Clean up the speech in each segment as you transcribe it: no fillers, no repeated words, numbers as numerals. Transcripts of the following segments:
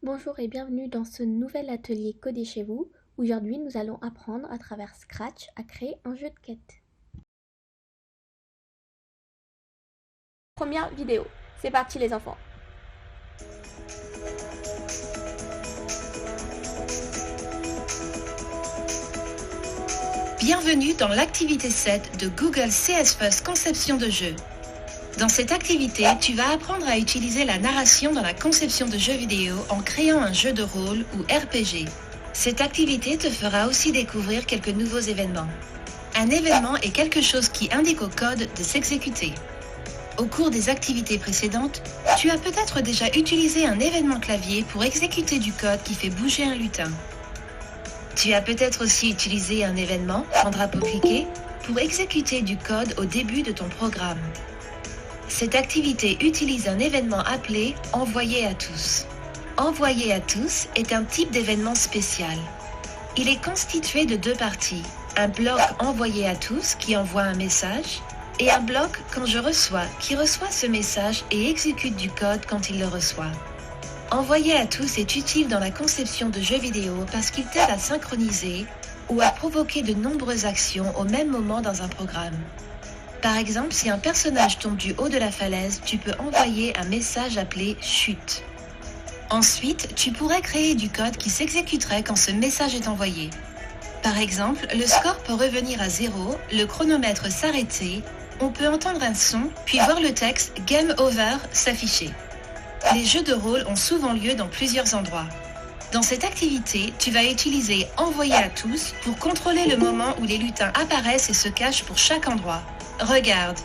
Bonjour et bienvenue dans ce nouvel atelier Codé chez vous. Aujourd'hui, nous allons apprendre à travers Scratch à créer un jeu de quête. Première vidéo. C'est parti les enfants. Bienvenue dans l'activité 7 de Google CS First Conception de jeu. Dans cette activité, tu vas apprendre à utiliser la narration dans la conception de jeux vidéo en créant un jeu de rôle ou RPG. Cette activité te fera aussi découvrir quelques nouveaux événements. Un événement est quelque chose qui indique au code de s'exécuter. Au cours des activités précédentes, tu as peut-être déjà utilisé un événement clavier pour exécuter du code qui fait bouger un lutin. Tu as peut-être aussi utilisé un événement, en drapeau cliqué, pour exécuter du code au début de ton programme. Cette activité utilise un événement appelé « Envoyer à tous ». Envoyer à tous est un type d'événement spécial. Il est constitué de deux parties, un bloc Envoyer à tous qui envoie un message et un bloc Quand je reçois qui reçoit ce message et exécute du code quand il le reçoit. Envoyer à tous est utile dans la conception de jeux vidéo parce qu'il t'aide à synchroniser ou à provoquer de nombreuses actions au même moment dans un programme. Par exemple, si un personnage tombe du haut de la falaise, tu peux envoyer un message appelé « Chute ». Ensuite, tu pourrais créer du code qui s'exécuterait quand ce message est envoyé. Par exemple, le score peut revenir à 0, le chronomètre s'arrêter, on peut entendre un son, puis voir le texte « Game Over » s'afficher. Les jeux de rôle ont souvent lieu dans plusieurs endroits. Dans cette activité, tu vas utiliser Envoyer à tous pour contrôler le moment où les lutins apparaissent et se cachent pour chaque endroit. Regarde.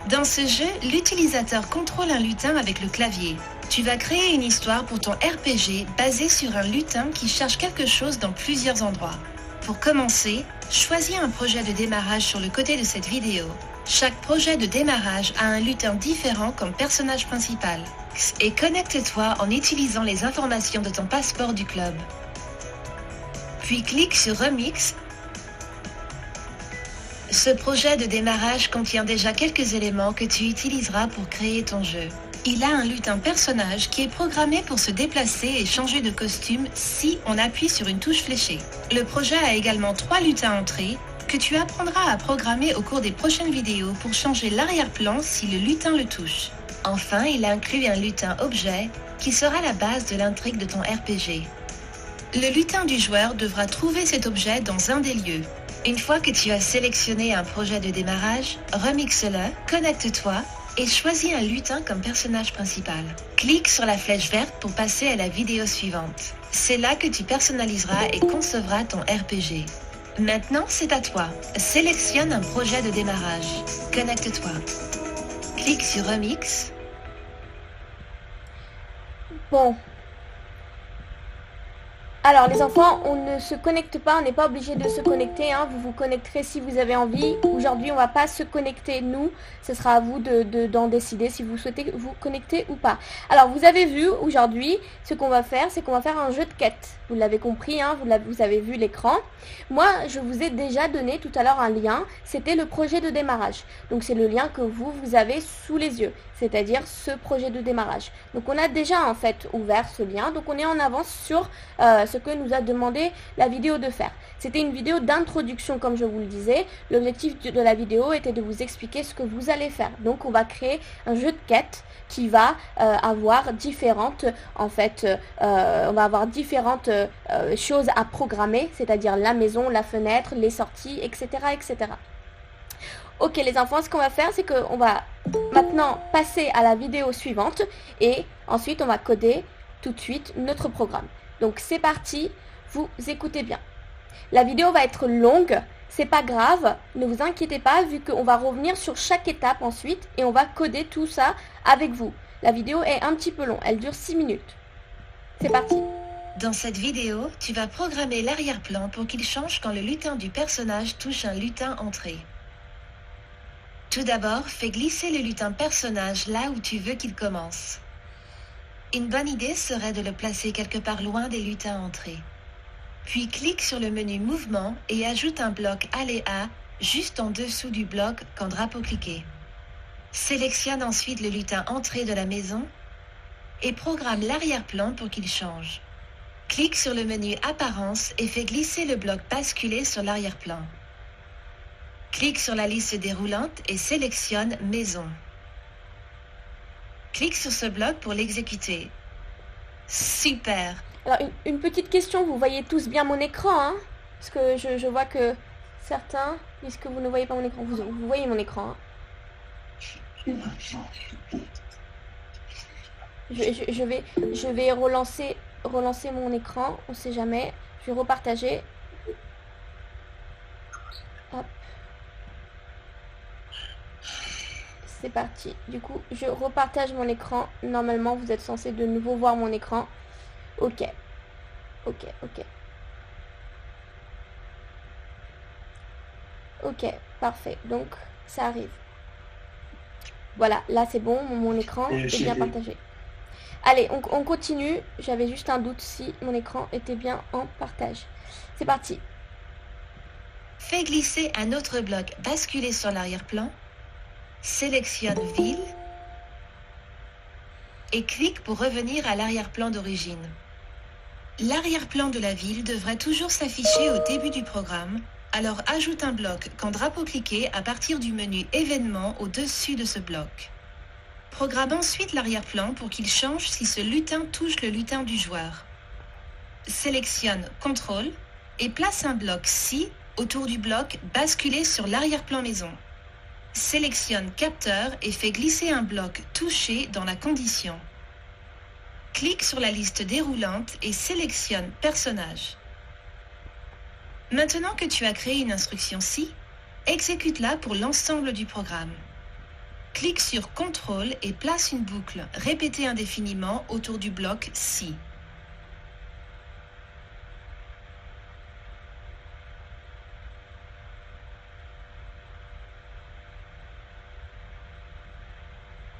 Dans ce jeu, l'utilisateur contrôle un lutin avec le clavier. Tu vas créer une histoire pour ton RPG basée sur un lutin qui cherche quelque chose dans plusieurs endroits. Pour commencer, choisis un projet de démarrage sur le côté de cette vidéo. Chaque projet de démarrage a un lutin différent comme personnage principal. Et connecte-toi en utilisant les informations de ton passeport du club. Puis clique sur Remix. Ce projet de démarrage contient déjà quelques éléments que tu utiliseras pour créer ton jeu. Il a un lutin personnage qui est programmé pour se déplacer et changer de costume si on appuie sur une touche fléchée. Le projet a également 3 lutins entrées que tu apprendras à programmer au cours des prochaines vidéos pour changer l'arrière-plan si le lutin le touche. Enfin, il inclut un lutin objet qui sera la base de l'intrigue de ton RPG. Le lutin du joueur devra trouver cet objet dans un des lieux. Une fois que tu as sélectionné un projet de démarrage, remixe-le, connecte-toi et choisis un lutin comme personnage principal. Clique sur la flèche verte pour passer à la vidéo suivante. C'est là que tu personnaliseras et concevras ton RPG. Maintenant, c'est à toi. Sélectionne un projet de démarrage. Connecte-toi. Clique sur Remix. Bon. Alors les enfants, on ne se connecte pas, on n'est pas obligé de se connecter, hein. Vous vous connecterez si vous avez envie. Aujourd'hui, on va pas se connecter, nous. Ce sera à vous d'en décider si vous souhaitez vous connecter ou pas. Alors vous avez vu aujourd'hui, ce qu'on va faire, c'est qu'on va faire un jeu de quête. Vous l'avez compris, hein, vous avez vu l'écran. Moi, je vous ai déjà donné tout à l'heure un lien, c'était le projet de démarrage. Donc c'est le lien que vous avez sous les yeux, c'est-à-dire ce projet de démarrage. Donc on a déjà en fait ouvert ce lien, donc on est en avance sur ce que nous a demandé la vidéo de faire. C'était une vidéo d'introduction comme je vous le disais. L'objectif de la vidéo était de vous expliquer ce que vous allez faire. Donc on va créer un jeu de quête qui va avoir différentes on va avoir différentes choses à programmer, c'est-à-dire la maison, la fenêtre, les sorties, etc. etc. Ok les enfants, ce qu'on va faire, c'est qu'on va maintenant passer à la vidéo suivante et ensuite on va coder tout de suite notre programme. Donc c'est parti, vous écoutez bien. La vidéo va être longue, c'est pas grave, ne vous inquiétez pas vu qu'on va revenir sur chaque étape ensuite et on va coder tout ça avec vous. La vidéo est un petit peu longue, elle dure 6 minutes. C'est parti. Dans cette vidéo, tu vas programmer l'arrière-plan pour qu'il change quand le lutin du personnage touche un lutin entrée. Tout d'abord, fais glisser le lutin personnage là où tu veux qu'il commence. Une bonne idée serait de le placer quelque part loin des lutins entrés. Puis clique sur le menu Mouvement et ajoute un bloc Aléa juste en dessous du bloc quand drapeau cliqué. Sélectionne ensuite le lutin entrée de la maison et programme l'arrière-plan pour qu'il change. Clique sur le menu Apparence et fais glisser le bloc basculé sur l'arrière-plan. Clique sur la liste déroulante et sélectionne Maison. Clique sur ce bloc pour l'exécuter. Super! Alors, une petite question, vous voyez tous bien mon écran, hein? Parce que je vois que certains disent que vous ne voyez pas mon écran. Vous voyez mon écran, hein? Je vais relancer mon écran, on sait jamais. Je vais repartager. Hop. C'est parti. Du coup, je repartage mon écran. Normalement, vous êtes censé de nouveau voir mon écran. Ok. Ok. Ok, parfait. Donc, ça arrive. Voilà, là c'est bon, mon écran est bien partagé. Allez, on continue. J'avais juste un doute si mon écran était bien en partage. C'est parti. Fais glisser un autre bloc basculé sur l'arrière-plan. Sélectionne Ville. Et clique pour revenir à l'arrière-plan d'origine. L'arrière-plan de la ville devrait toujours s'afficher au début du programme. Alors ajoute un bloc quand drapeau cliqué à partir du menu Événements au-dessus de ce bloc. Programme ensuite l'arrière-plan pour qu'il change si ce lutin touche le lutin du joueur. Sélectionne Contrôle et place un bloc Si autour du bloc basculé sur l'arrière-plan maison. Sélectionne Capteur et fais glisser un bloc touché dans la condition. Clique sur la liste déroulante et sélectionne Personnage. Maintenant que tu as créé une instruction Si, exécute-la pour l'ensemble du programme. Clique sur Contrôle et place une boucle répétée indéfiniment autour du bloc Si.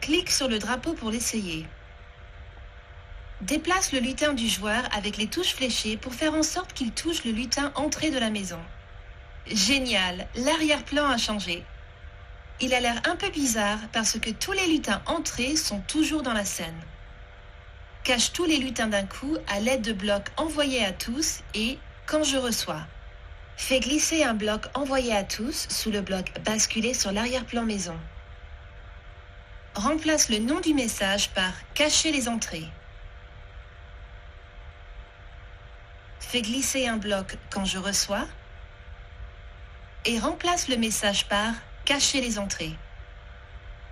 Clique sur le drapeau pour l'essayer. Déplace le lutin du joueur avec les touches fléchées pour faire en sorte qu'il touche le lutin entrée de la maison. Génial, l'arrière-plan a changé. Il a l'air un peu bizarre parce que tous les lutins entrés sont toujours dans la scène. Cache tous les lutins d'un coup à l'aide de blocs envoyés à tous et quand je reçois. Fais glisser un bloc envoyé à tous sous le bloc basculé sur l'arrière-plan maison. Remplace le nom du message par cacher les entrées. Fais glisser un bloc quand je reçois et remplace le message par cacher les entrées.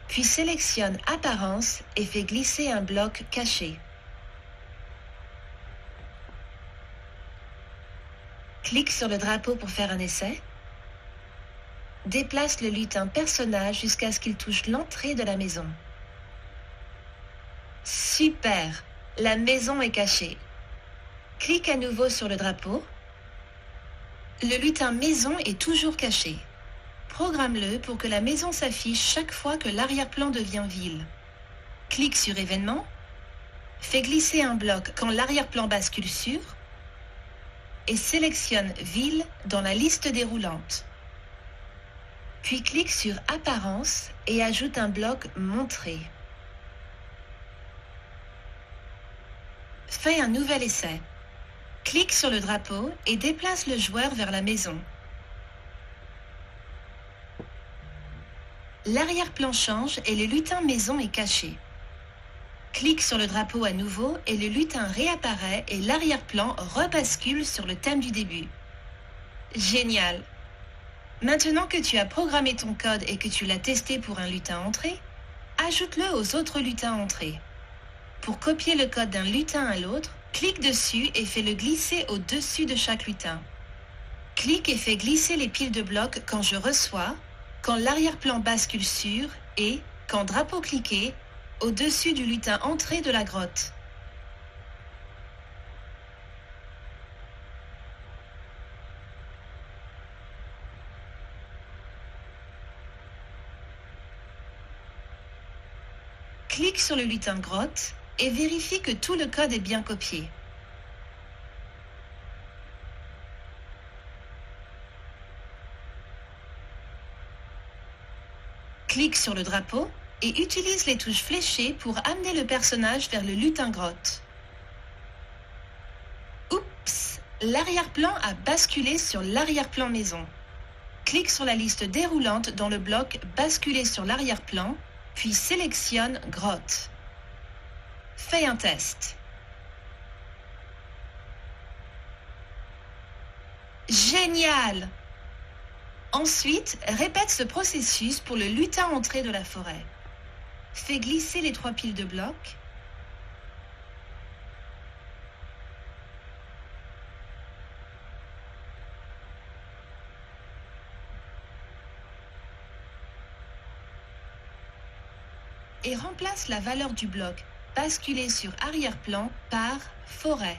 Puis sélectionne Apparence et fais glisser un bloc caché. Clique sur le drapeau pour faire un essai. Déplace le lutin personnage jusqu'à ce qu'il touche l'entrée de la maison. Super! La maison est cachée. Clique à nouveau sur le drapeau. Le lutin maison est toujours caché. Programme-le pour que la maison s'affiche chaque fois que l'arrière-plan devient ville. Clique sur Événements. Fais glisser un bloc quand l'arrière-plan bascule sur et sélectionne Ville dans la liste déroulante. Puis clique sur Apparence et ajoute un bloc Montrer. Fais un nouvel essai. Clique sur le drapeau et déplace le joueur vers la maison. L'arrière-plan change et le lutin maison est caché. Clique sur le drapeau à nouveau et le lutin réapparaît et l'arrière-plan rebascule sur le thème du début. Génial! Maintenant que tu as programmé ton code et que tu l'as testé pour un lutin entré, ajoute-le aux autres lutins entrés. Pour copier le code d'un lutin à l'autre, clique dessus et fais-le glisser au-dessus de chaque lutin. Clique et fais glisser les piles de blocs quand je reçois, quand l'arrière-plan bascule sur et, quand drapeau cliqué, au-dessus du lutin entré de la grotte. Clique sur le lutin grotte et vérifie que tout le code est bien copié. Clique sur le drapeau et utilise les touches fléchées pour amener le personnage vers le lutin grotte. Oups, l'arrière-plan a basculé sur l'arrière-plan maison. Clique sur la liste déroulante dans le bloc Basculer sur l'arrière-plan, puis sélectionne Grotte. Fais un test. Génial! Ensuite, répète ce processus pour le lutin entrée de la forêt. Fais glisser les 3 piles de blocs. Et remplace la valeur du bloc basculer sur arrière-plan par forêt.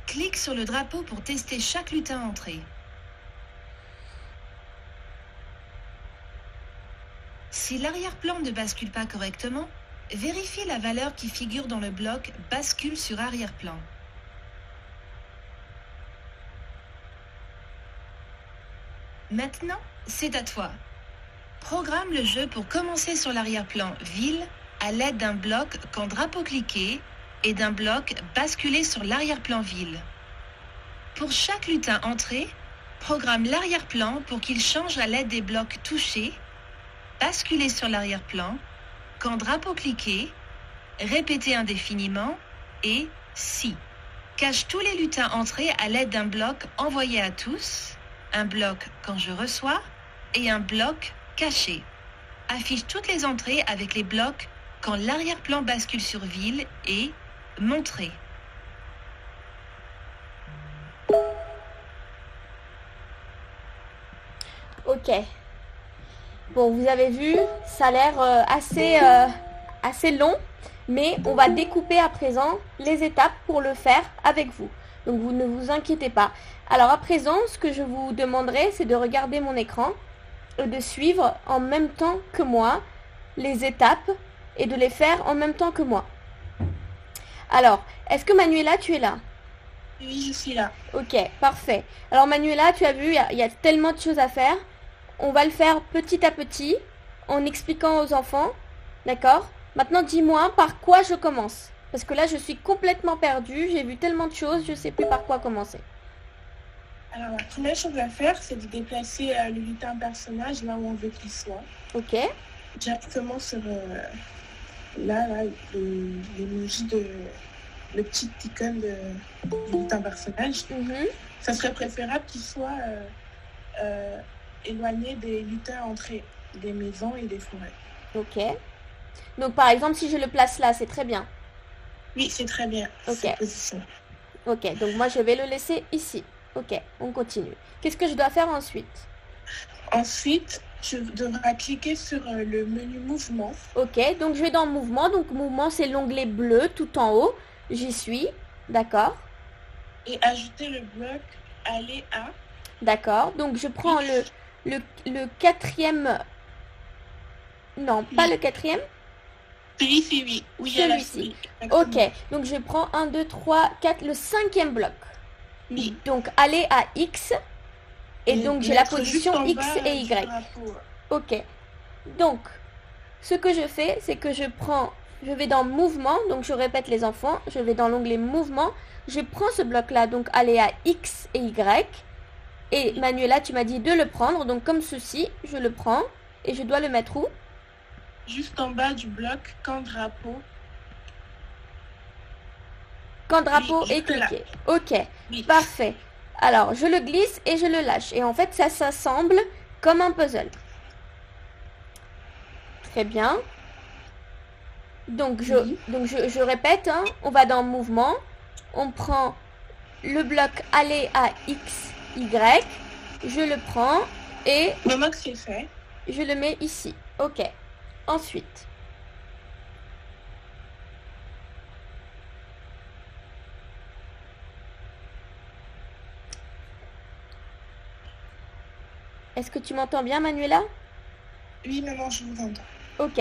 Clique sur le drapeau pour tester chaque lutin entrée. Si l'arrière-plan ne bascule pas correctement, vérifie la valeur qui figure dans le bloc bascule sur arrière-plan. Maintenant, c'est à toi. Programme le jeu pour commencer sur l'arrière-plan ville à l'aide d'un bloc quand drapeau cliqué et d'un bloc basculé sur l'arrière-plan ville. Pour chaque lutin entré, programme l'arrière-plan pour qu'il change à l'aide des blocs touchés, basculer sur l'arrière-plan, quand drapeau cliqué, répéter indéfiniment et si. Cache tous les lutins entrés à l'aide d'un bloc envoyé à tous, un bloc quand je reçois et un bloc caché. Affiche toutes les entrées avec les blocs quand l'arrière-plan bascule sur ville et montrer. Ok. Bon, vous avez vu, ça a l'air assez long, mais on va découper à présent les étapes pour le faire avec vous. Donc vous ne vous inquiétez pas. Alors à présent, ce que je vous demanderai, c'est de regarder mon écran et de suivre en même temps que moi les étapes et de les faire en même temps que moi. Alors, est-ce que Manuela, tu es là? Oui, je suis là. Ok, parfait. Alors Manuela, tu as vu, il y a tellement de choses à faire. On va le faire petit à petit, en expliquant aux enfants. D'accord? Maintenant, dis-moi par quoi je commence. Parce que là, je suis complètement perdue. J'ai vu tellement de choses, je ne sais plus par quoi commencer. Alors, la première chose à faire, c'est de déplacer le lutin personnage là où on veut qu'il soit. Ok. Directement sur l'emoji le petit icône du lutin personnage. Ça serait préférable qu'il soit éloigné des lutins entrés des maisons et des forêts. Ok. Donc par exemple, si je le place là, c'est très bien. Oui, c'est très bien. Ok. Ok, donc moi je vais le laisser ici. Ok, on continue. Qu'est-ce que je dois faire ensuite? Ensuite, tu devras cliquer sur le menu mouvement. Ok, donc je vais dans mouvement. Donc mouvement, c'est l'onglet bleu tout en haut. J'y suis. D'accord. Et ajouter le bloc aller à. D'accord. Donc je prends le quatrième. Non, pas le quatrième. Celui-ci, oui. Oui, celui-ci. Ok, donc je prends 1, 2, 3, 4, le 5e bloc. Oui. Donc aller à X. Et donc j'ai la position X et Y. Ok. Donc, ce que je fais, c'est que je vais dans mouvement, donc je répète les enfants, je vais dans l'onglet mouvement, je prends ce bloc-là, donc aller à X et Y. Et Manuela, tu m'as dit de le prendre, donc comme ceci, je le prends et je dois le mettre où? Juste en bas du bloc quand drapeau. Quand drapeau est cliqué. Ok, parfait. Alors, je le glisse et je le lâche. Et en fait, ça s'assemble comme un puzzle. Très bien. Donc, je répète, hein, on va dans mouvement. On prend le bloc aller à X, Y. Je le prends et maintenant que c'est fait, je le mets ici. Ok. Ensuite. Est-ce que tu m'entends bien, Manuela? Oui, maman, je vous entends. Ok,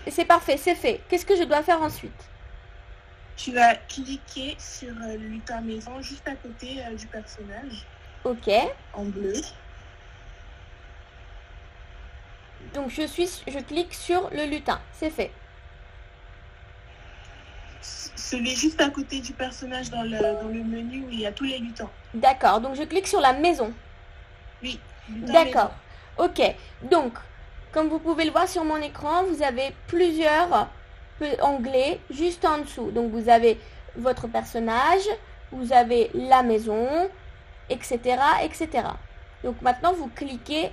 c'est parfait, c'est fait. Qu'est-ce que je dois faire ensuite? Tu vas cliquer sur le lutin maison juste à côté du personnage. Ok. En bleu. Donc je clique sur le lutin, c'est fait. Celui juste à côté du personnage dans le menu où il y a tous les lutins. D'accord, donc je clique sur la maison. Oui. D'accord, ok. Donc, comme vous pouvez le voir sur mon écran, vous avez plusieurs onglets juste en dessous. Donc vous avez votre personnage, vous avez la maison, etc., etc. Donc maintenant, vous cliquez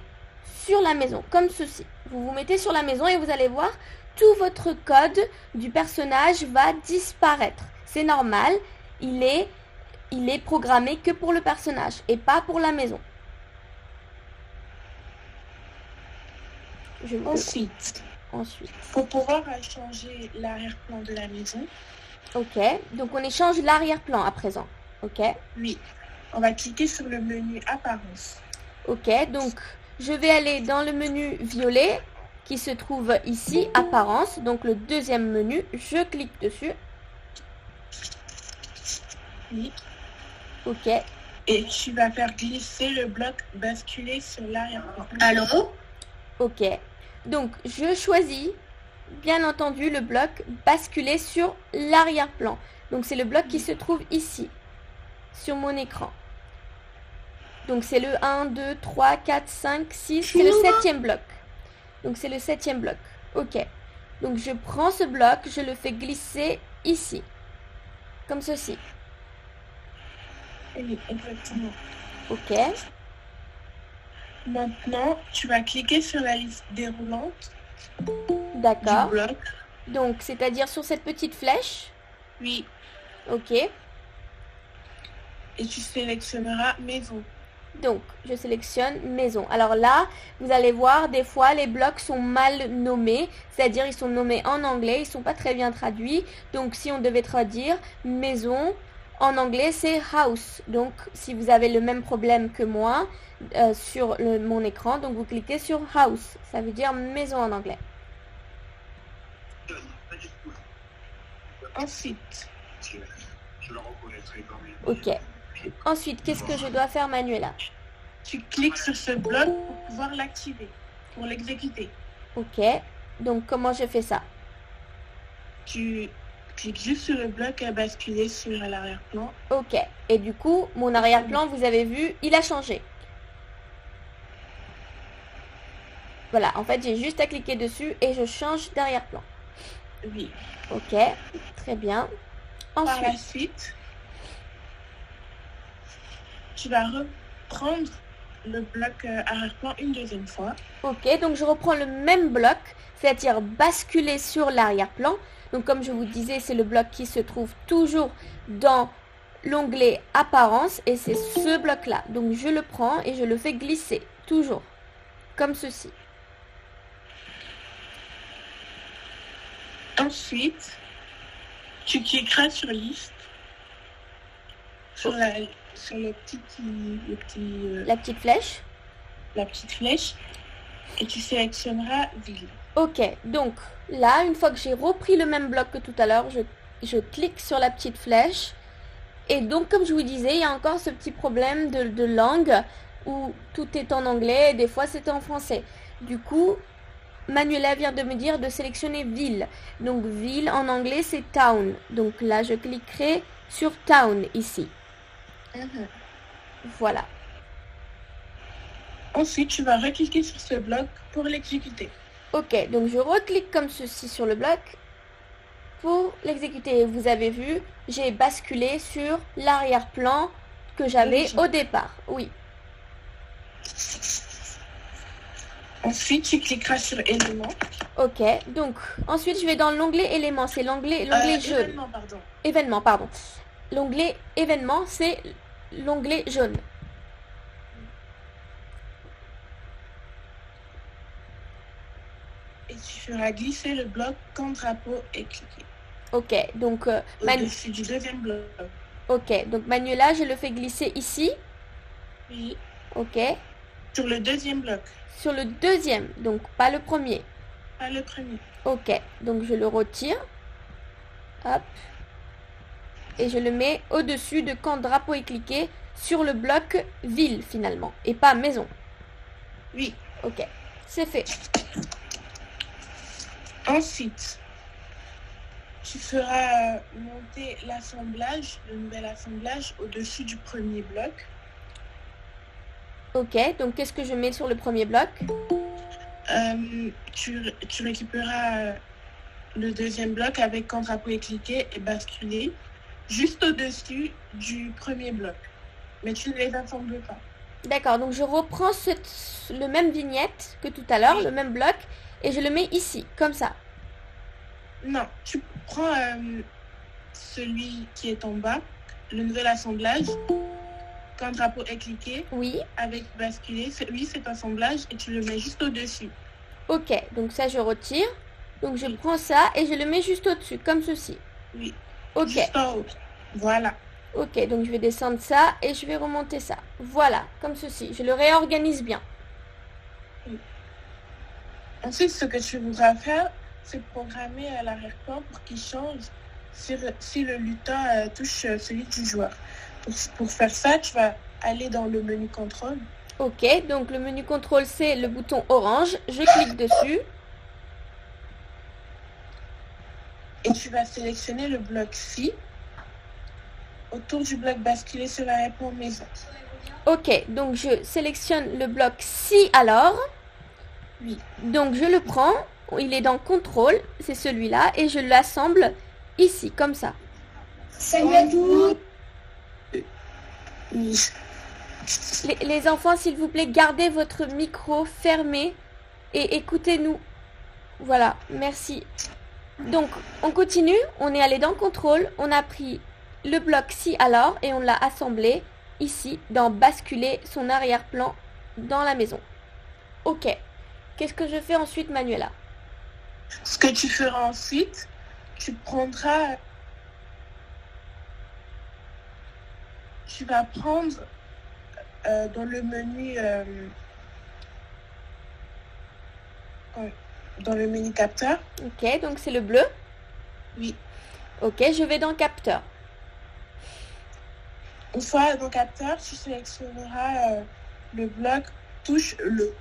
sur la maison, comme ceci. Vous vous mettez sur la maison et vous allez voir, tout votre code du personnage va disparaître. C'est normal, il est programmé que pour le personnage et pas pour la maison. Ensuite, pour pouvoir changer l'arrière-plan de la maison. Ok, donc on échange l'arrière-plan à présent. Ok. Oui, on va cliquer sur le menu apparence. Ok, donc je vais aller dans le menu violet qui se trouve ici, apparence. Donc le deuxième menu, je clique dessus. Oui. Ok. Et tu vas faire glisser le bloc basculer sur l'arrière-plan. Allô? Ok. Donc je choisis, bien entendu, le bloc basculer sur l'arrière-plan. Donc c'est le bloc qui se trouve ici, sur mon écran. Donc c'est le 1, 2, 3, 4, 5, 6, c'est le 7e bloc. Donc c'est le 7e bloc. Ok. Donc je prends ce bloc, je le fais glisser ici. Comme ceci. Oui, exactement. Ok. Maintenant, tu vas cliquer sur la liste déroulante. D'accord. Du bloc. Donc, c'est-à-dire sur cette petite flèche. Oui. Ok. Et tu sélectionneras maison. Donc, je sélectionne maison. Alors là, vous allez voir, des fois, les blocs sont mal nommés. C'est-à-dire, ils sont nommés en anglais, ils ne sont pas très bien traduits. Donc, si on devait traduire maison, en anglais, c'est house. Donc, si vous avez le même problème que moi sur mon écran, donc vous cliquez sur house. Ça veut dire maison en anglais. Ensuite. Ok. Ensuite, qu'est-ce que je dois faire, Manuela? Tu cliques sur ce bloc pour pouvoir l'activer, pour l'exécuter. Ok. Donc, comment je fais ça? Tu cliques juste sur le bloc à basculer sur l'arrière-plan. Ok. Et du coup, mon arrière-plan, vous avez vu, il a changé. Voilà. En fait, j'ai juste à cliquer dessus et je change d'arrière-plan. Oui. Ok. Très bien. Ensuite. Par la suite, tu vas reprendre le bloc arrière-plan une deuxième fois. Ok, donc je reprends le même bloc, c'est-à-dire basculer sur l'arrière-plan. Donc comme je vous disais, c'est le bloc qui se trouve toujours dans l'onglet apparence et c'est ce bloc-là. Donc je le prends et je le fais glisser, toujours, comme ceci. Ensuite, tu cliqueras sur liste, sur la petite flèche. La petite flèche. Et tu sélectionneras ville. Ok, donc là, une fois que j'ai repris le même bloc que tout à l'heure, je clique sur la petite flèche. Et donc, comme je vous disais, il y a encore ce petit problème de langue où tout est en anglais et des fois c'est en français. Du coup, Manuela vient de me dire de sélectionner ville. Donc, ville en anglais, c'est town. Donc là, je cliquerai sur town ici. Voilà. Ensuite, tu vas recliquer sur ce bloc pour l'exécuter. Ok, donc je reclique comme ceci sur le bloc pour l'exécuter. Vous avez vu, j'ai basculé sur l'arrière-plan que j'avais au départ. Oui. Ensuite, tu cliqueras sur éléments. Ok, donc ensuite je vais dans l'onglet éléments. C'est l'onglet jaune. Événements, pardon. L'onglet événements, c'est l'onglet jaune. Et tu feras glisser le bloc quand drapeau est cliqué. Ok, donc au-dessus du deuxième bloc. Ok, donc Manuela, je le fais glisser ici. Oui. Ok. Sur le deuxième bloc. Sur le deuxième, donc pas le premier. Pas le premier. Ok, donc je le retire. Hop. Et je le mets au-dessus de quand drapeau est cliqué sur le bloc ville finalement. Et pas maison. Oui. Ok, C'est fait. Ensuite, tu feras monter l'assemblage, le nouvel assemblage au-dessus du premier bloc. Ok, donc qu'est-ce que je mets sur le premier bloc? Tu récupéreras le deuxième bloc avec quand drapeau est cliqué et basculé juste au-dessus du premier bloc. Mais tu ne les assembles pas. D'accord, donc je reprends le même vignette que tout à l'heure, Oui. le même bloc, et je le mets ici, comme ça. Non, tu prends celui qui est en bas, le nouvel assemblage, quand drapeau est cliqué, Oui. avec basculé, oui, cet assemblage, et tu le mets juste au-dessus. Ok, donc ça je retire. Donc je prends ça et je le mets juste au-dessus, comme ceci. Oui. Ok. Juste en haut. Voilà. Ok, donc je vais descendre ça et je vais remonter ça. Voilà, comme ceci. Je le réorganise bien. Oui. Ensuite, ce que tu voudras faire, c'est programmer l'arrière-plan pour qu'il change si le lutin touche celui du joueur. Pour faire ça, tu vas aller dans le menu contrôle. Ok, donc le menu contrôle, c'est le bouton orange. Je clique dessus. Et tu vas sélectionner le bloc Si. Autour du bloc basculé sur l'arrière-plan maison. Ok, donc je sélectionne le bloc Si alors. Oui. Donc je le prends. Il est dans contrôle, c'est celui-là. Et je l'assemble ici, comme ça. Salut à tous. Oui. Les enfants, s'il vous plaît, gardez votre micro fermé et écoutez-nous. Voilà, merci. Donc, on continue. On est allé dans contrôle. On a pris le bloc Si alors et on l'a assemblé ici dans basculer son arrière-plan dans la maison. Ok. Qu'est-ce que je fais ensuite, Manuela? Ce que tu feras ensuite, tu prendras... Tu vas prendre dans le menu... dans le menu capteur. Ok, donc c'est le bleu. Oui. Ok, je vais dans capteur. Une fois dans capteur, tu sélectionneras le bloc touche le.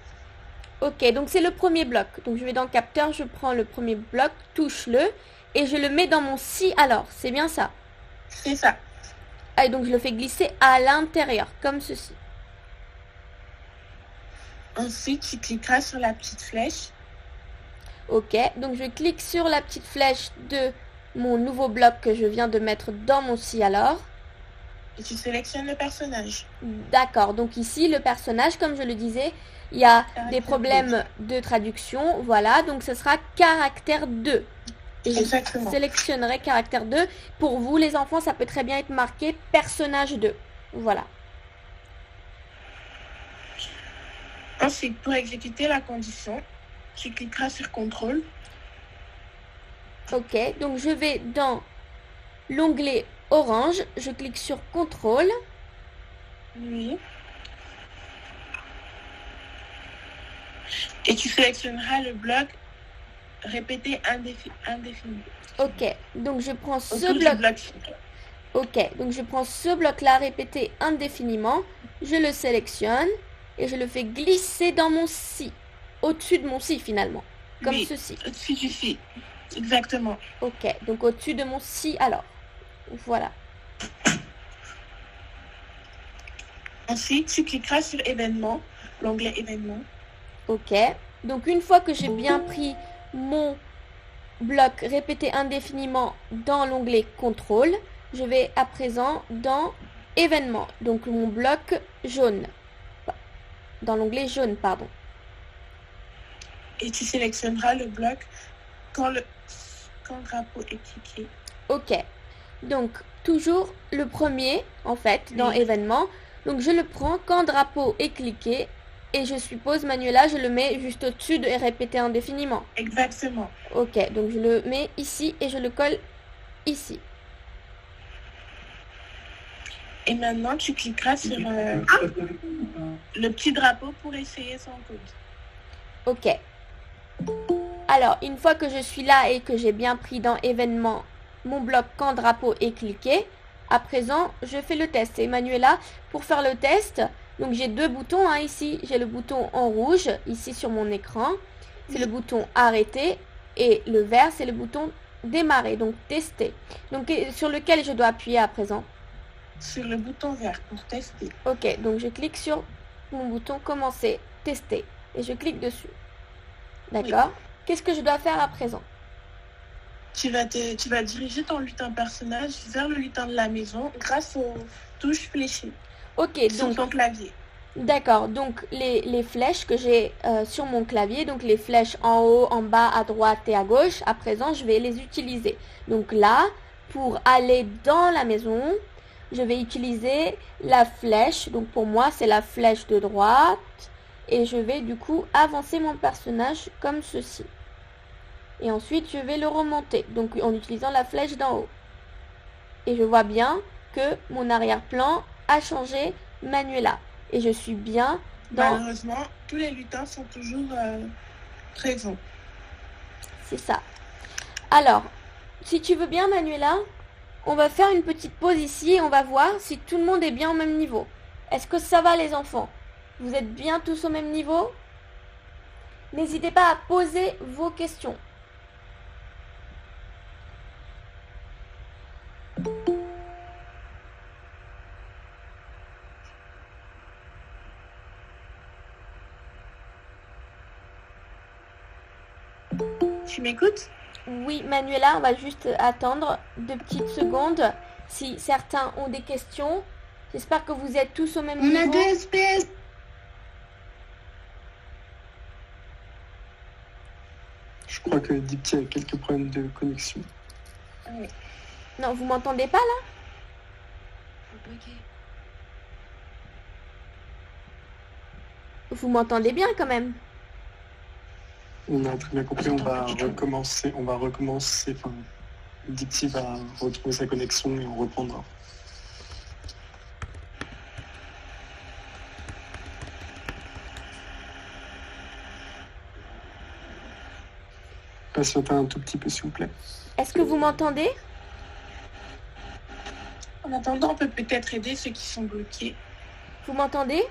Ok, donc c'est le premier bloc. Donc je vais dans capteur, je prends le premier bloc, touche le, et je le mets dans mon Si alors. C'est bien ça? C'est ça. Ah, et donc je le fais glisser à l'intérieur, comme ceci. Ensuite, tu cliqueras sur la petite flèche. Ok, donc je clique sur la petite flèche de mon nouveau bloc que je viens de mettre dans mon Si alors. Et tu sélectionnes le personnage. D'accord, donc ici le personnage, comme je le disais, il y a des problèmes de traduction. Voilà, donc ce sera caractère 2. Et Exactement. Je sélectionnerai caractère 2. Pour vous les enfants, ça peut très bien être marqué personnage 2. Voilà. Ensuite, pour exécuter la condition, tu cliqueras sur contrôle. Ok, donc je vais dans l'onglet orange, je clique sur contrôle. Oui. Et tu sélectionneras le bloc répéter indéfini. Ok, donc je prends ce bloc. Ok, donc je prends ce bloc-là répété indéfiniment, je le sélectionne et je le fais glisser dans mon Si, au-dessus de mon Si finalement, comme oui, ceci. Au-dessus du Si, exactement. Ok, donc au-dessus de mon Si alors. Voilà. Ensuite, tu cliqueras sur événement, l'onglet événement. Ok, donc une fois que j'ai bien pris mon bloc répété indéfiniment dans l'onglet contrôle, je vais à présent dans événement, donc mon bloc jaune, dans l'onglet jaune, pardon. Et tu sélectionneras le bloc quand le drapeau est cliqué. Ok, donc toujours le premier en fait dans événement, donc je le prends quand drapeau est cliqué et je suppose Manuela je le mets juste au-dessus de répéter indéfiniment. Exactement. Ok, donc je le mets ici et je le colle ici. Et maintenant, tu cliqueras sur le petit drapeau pour essayer son code. Ok. Alors, une fois que je suis là et que j'ai bien pris dans événement mon bloc quand drapeau est cliqué, à présent, je fais le test. Et Manuela, pour faire le test, Donc j'ai deux boutons hein, ici. J'ai le bouton en rouge ici sur mon écran. C'est le bouton arrêter. Et le vert, c'est le bouton démarrer, donc tester. Donc sur lequel je dois appuyer à présent? Sur le bouton vert pour tester. Ok, donc je clique sur mon bouton commencer, tester. Et je clique dessus. D'accord. Oui. Qu'est-ce que je dois faire à présent? Tu vas diriger ton lutin personnage vers le lutin de la maison grâce aux touches fléchées. Ok, sur donc ton clavier. D'accord, donc les flèches que j'ai sur mon clavier, donc les flèches en haut, en bas, à droite et à gauche, à présent je vais les utiliser. Donc là, pour aller dans la maison, je vais utiliser la flèche, donc pour moi c'est la flèche de droite, et je vais du coup avancer mon personnage comme ceci. Et ensuite je vais le remonter, donc en utilisant la flèche d'en haut. Et je vois bien que mon arrière-plan a changé Manuela. Et je suis bien dans... Malheureusement, tous les lutins sont toujours présents. C'est ça. Alors, si tu veux bien Manuela, on va faire une petite pause ici et on va voir si tout le monde est bien au même niveau. Est-ce que ça va les enfants? Vous êtes bien tous au même niveau? N'hésitez pas à poser vos questions. Tu m'écoutes? Oui, Manuela, on va juste attendre 2 petites secondes. Si certains ont des questions, j'espère que vous êtes tous au même niveau. On a 2 SPS. Je crois que Dipti a quelques problèmes de connexion. Oui. Non, vous m'entendez pas là? Vous m'entendez bien quand même? On a très bien compris, on va recommencer, enfin, Dipti va retrouver sa connexion et on reprendra. Patientez un tout petit peu s'il vous plaît. Est-ce que vous m'entendez? En attendant, on peut peut-être aider ceux qui sont bloqués. Vous m'entendez?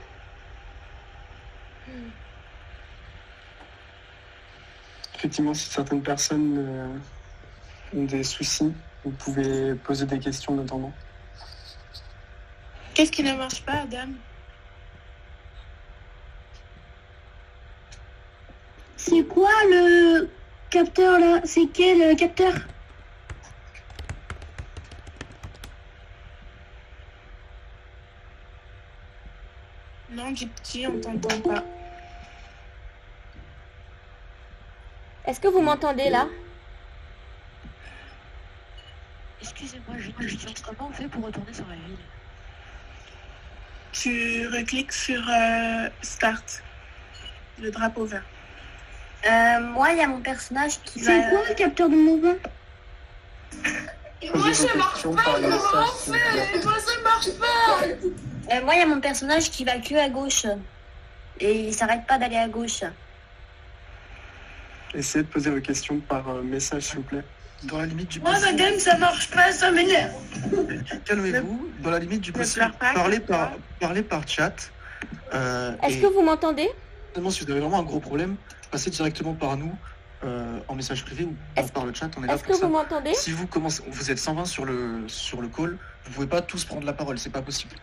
Effectivement, si certaines personnes ont des soucis, vous pouvez poser des questions en attendant. Qu'est-ce qui ne marche pas, Adam? C'est quoi le capteur là? C'est quel capteur? Non, Dipti, on t'entend pas. Est-ce que vous m'entendez là? Excusez-moi, j'ai une question. Comment on fait pour retourner sur la ville? Tu recliques sur Start, le drapeau vert. Moi, il y a mon personnage qui va... C'est quoi le capteur de mouvement? Et moi, ça marche pas, comment on fait? Et moi, ça marche pas! Moi, il y a mon personnage qui va que à gauche. Et il s'arrête pas d'aller à gauche. Essayez de poser vos questions par message, s'il vous plaît. Dans la limite du Moi, possible. madame, ça marche pas, ça m'énerve. Calmez-vous. Dans la limite du Ne possible, pleure pas, parlez par chat. Est-ce que vous m'entendez? Finalement, si vous avez vraiment un gros problème, passez directement par nous en message privé ou par le chat. On est là Est-ce pour que ça. vous m'entendez? Si vous commencez, vous êtes 120 sur le call, vous pouvez pas tous prendre la parole, c'est pas possible.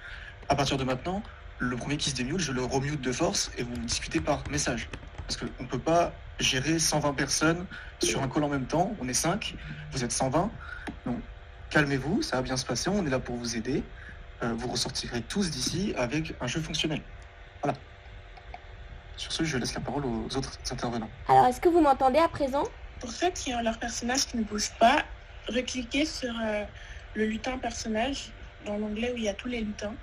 À partir de maintenant, le premier qui se démute, je le remute de force et vous discutez par message. Parce qu'on ne peut pas gérer 120 personnes sur un call en même temps. On est 5, vous êtes 120. Donc calmez-vous, ça va bien se passer, on est là pour vous aider. Vous ressortirez tous d'ici avec un jeu fonctionnel. Voilà. Sur ce, je laisse la parole aux autres intervenants. Alors, est-ce que vous m'entendez à présent? Pour ceux qui ont leur personnage qui ne bouge pas, recliquez sur le lutin personnage, dans l'onglet où il y a tous les lutins.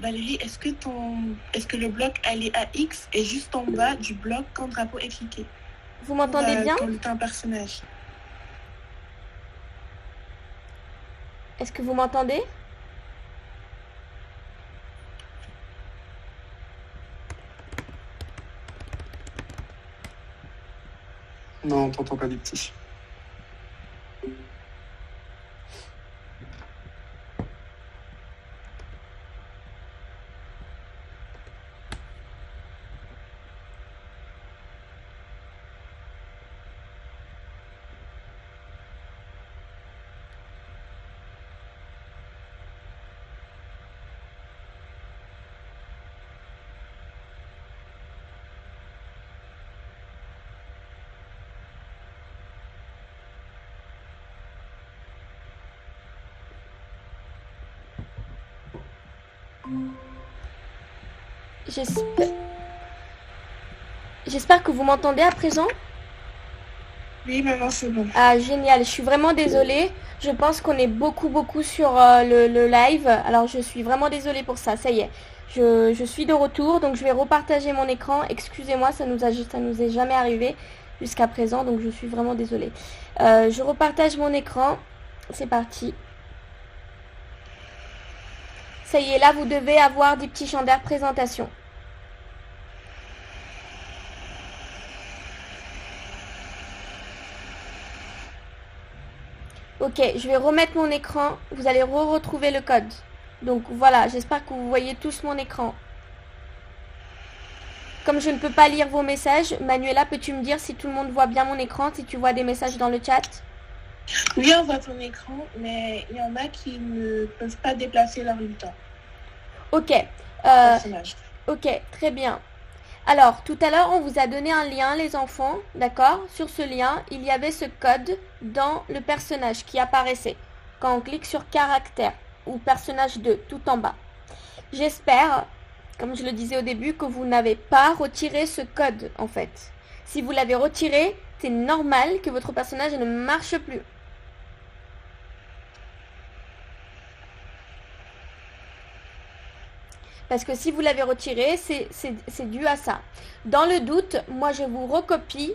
Valérie, est-ce que le bloc aléa X est juste en bas du bloc quand drapeau est cliqué? Vous m'entendez bien? Quand c'est un personnage. Est-ce que vous m'entendez? Non, on t'entend pas, Dicty. J'espère que vous m'entendez à présent. Oui, maintenant c'est bon. Ah, génial. Je suis vraiment désolée. Je pense qu'on est beaucoup sur le live. Alors, je suis vraiment désolée pour ça. Ça y est. Je suis de retour. Donc, je vais repartager mon écran. Excusez-moi, ça nous est jamais arrivé jusqu'à présent. Donc, je suis vraiment désolée. Je repartage mon écran. C'est parti. Ça y est, là, vous devez avoir des petits champs d'air présentation. Ok, je vais remettre mon écran. Vous allez retrouver le code. Donc voilà, j'espère que vous voyez tous mon écran. Comme je ne peux pas lire vos messages, Manuela, peux-tu me dire si tout le monde voit bien mon écran, si tu vois des messages dans le chat? Oui, on voit ton écran, mais il y en a qui ne peuvent pas déplacer leur lutin. Ok. Ok, très bien. Alors, tout à l'heure, on vous a donné un lien, les enfants, d'accord? Sur ce lien, il y avait ce code dans le personnage qui apparaissait quand on clique sur caractère ou personnage 2, tout en bas. J'espère, comme je le disais au début, que vous n'avez pas retiré ce code, en fait. Si vous l'avez retiré, c'est normal que votre personnage ne marche plus. Parce que si vous l'avez retiré, c'est dû à ça. Dans le doute, moi je vous recopie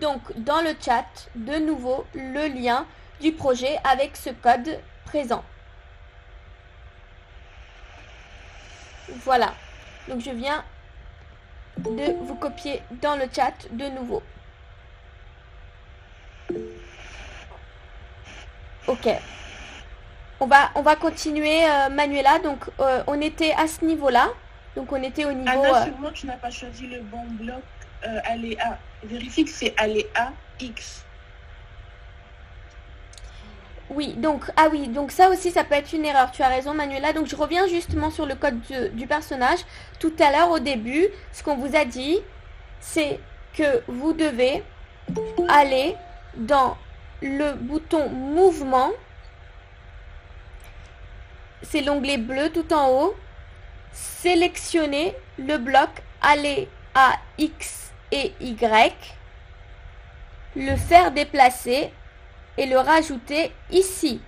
donc dans le chat de nouveau le lien du projet avec ce code présent. Voilà. Donc je viens de vous copier dans le chat de nouveau. Ok. On va continuer, Manuela. Donc, on était à ce niveau-là. Donc, on était au niveau... Anna, sûrement, tu n'as pas choisi le bon bloc aléa. Vérifie que c'est aléa X. Oui, donc, ah oui, donc ça aussi, ça peut être une erreur. Tu as raison, Manuela. Donc, je reviens justement sur le code du personnage. Tout à l'heure, au début, ce qu'on vous a dit, c'est que vous devez aller dans le bouton mouvement. C'est l'onglet bleu tout en haut. Sélectionnez le bloc aller à X et Y. Le faire déplacer et le rajouter ici.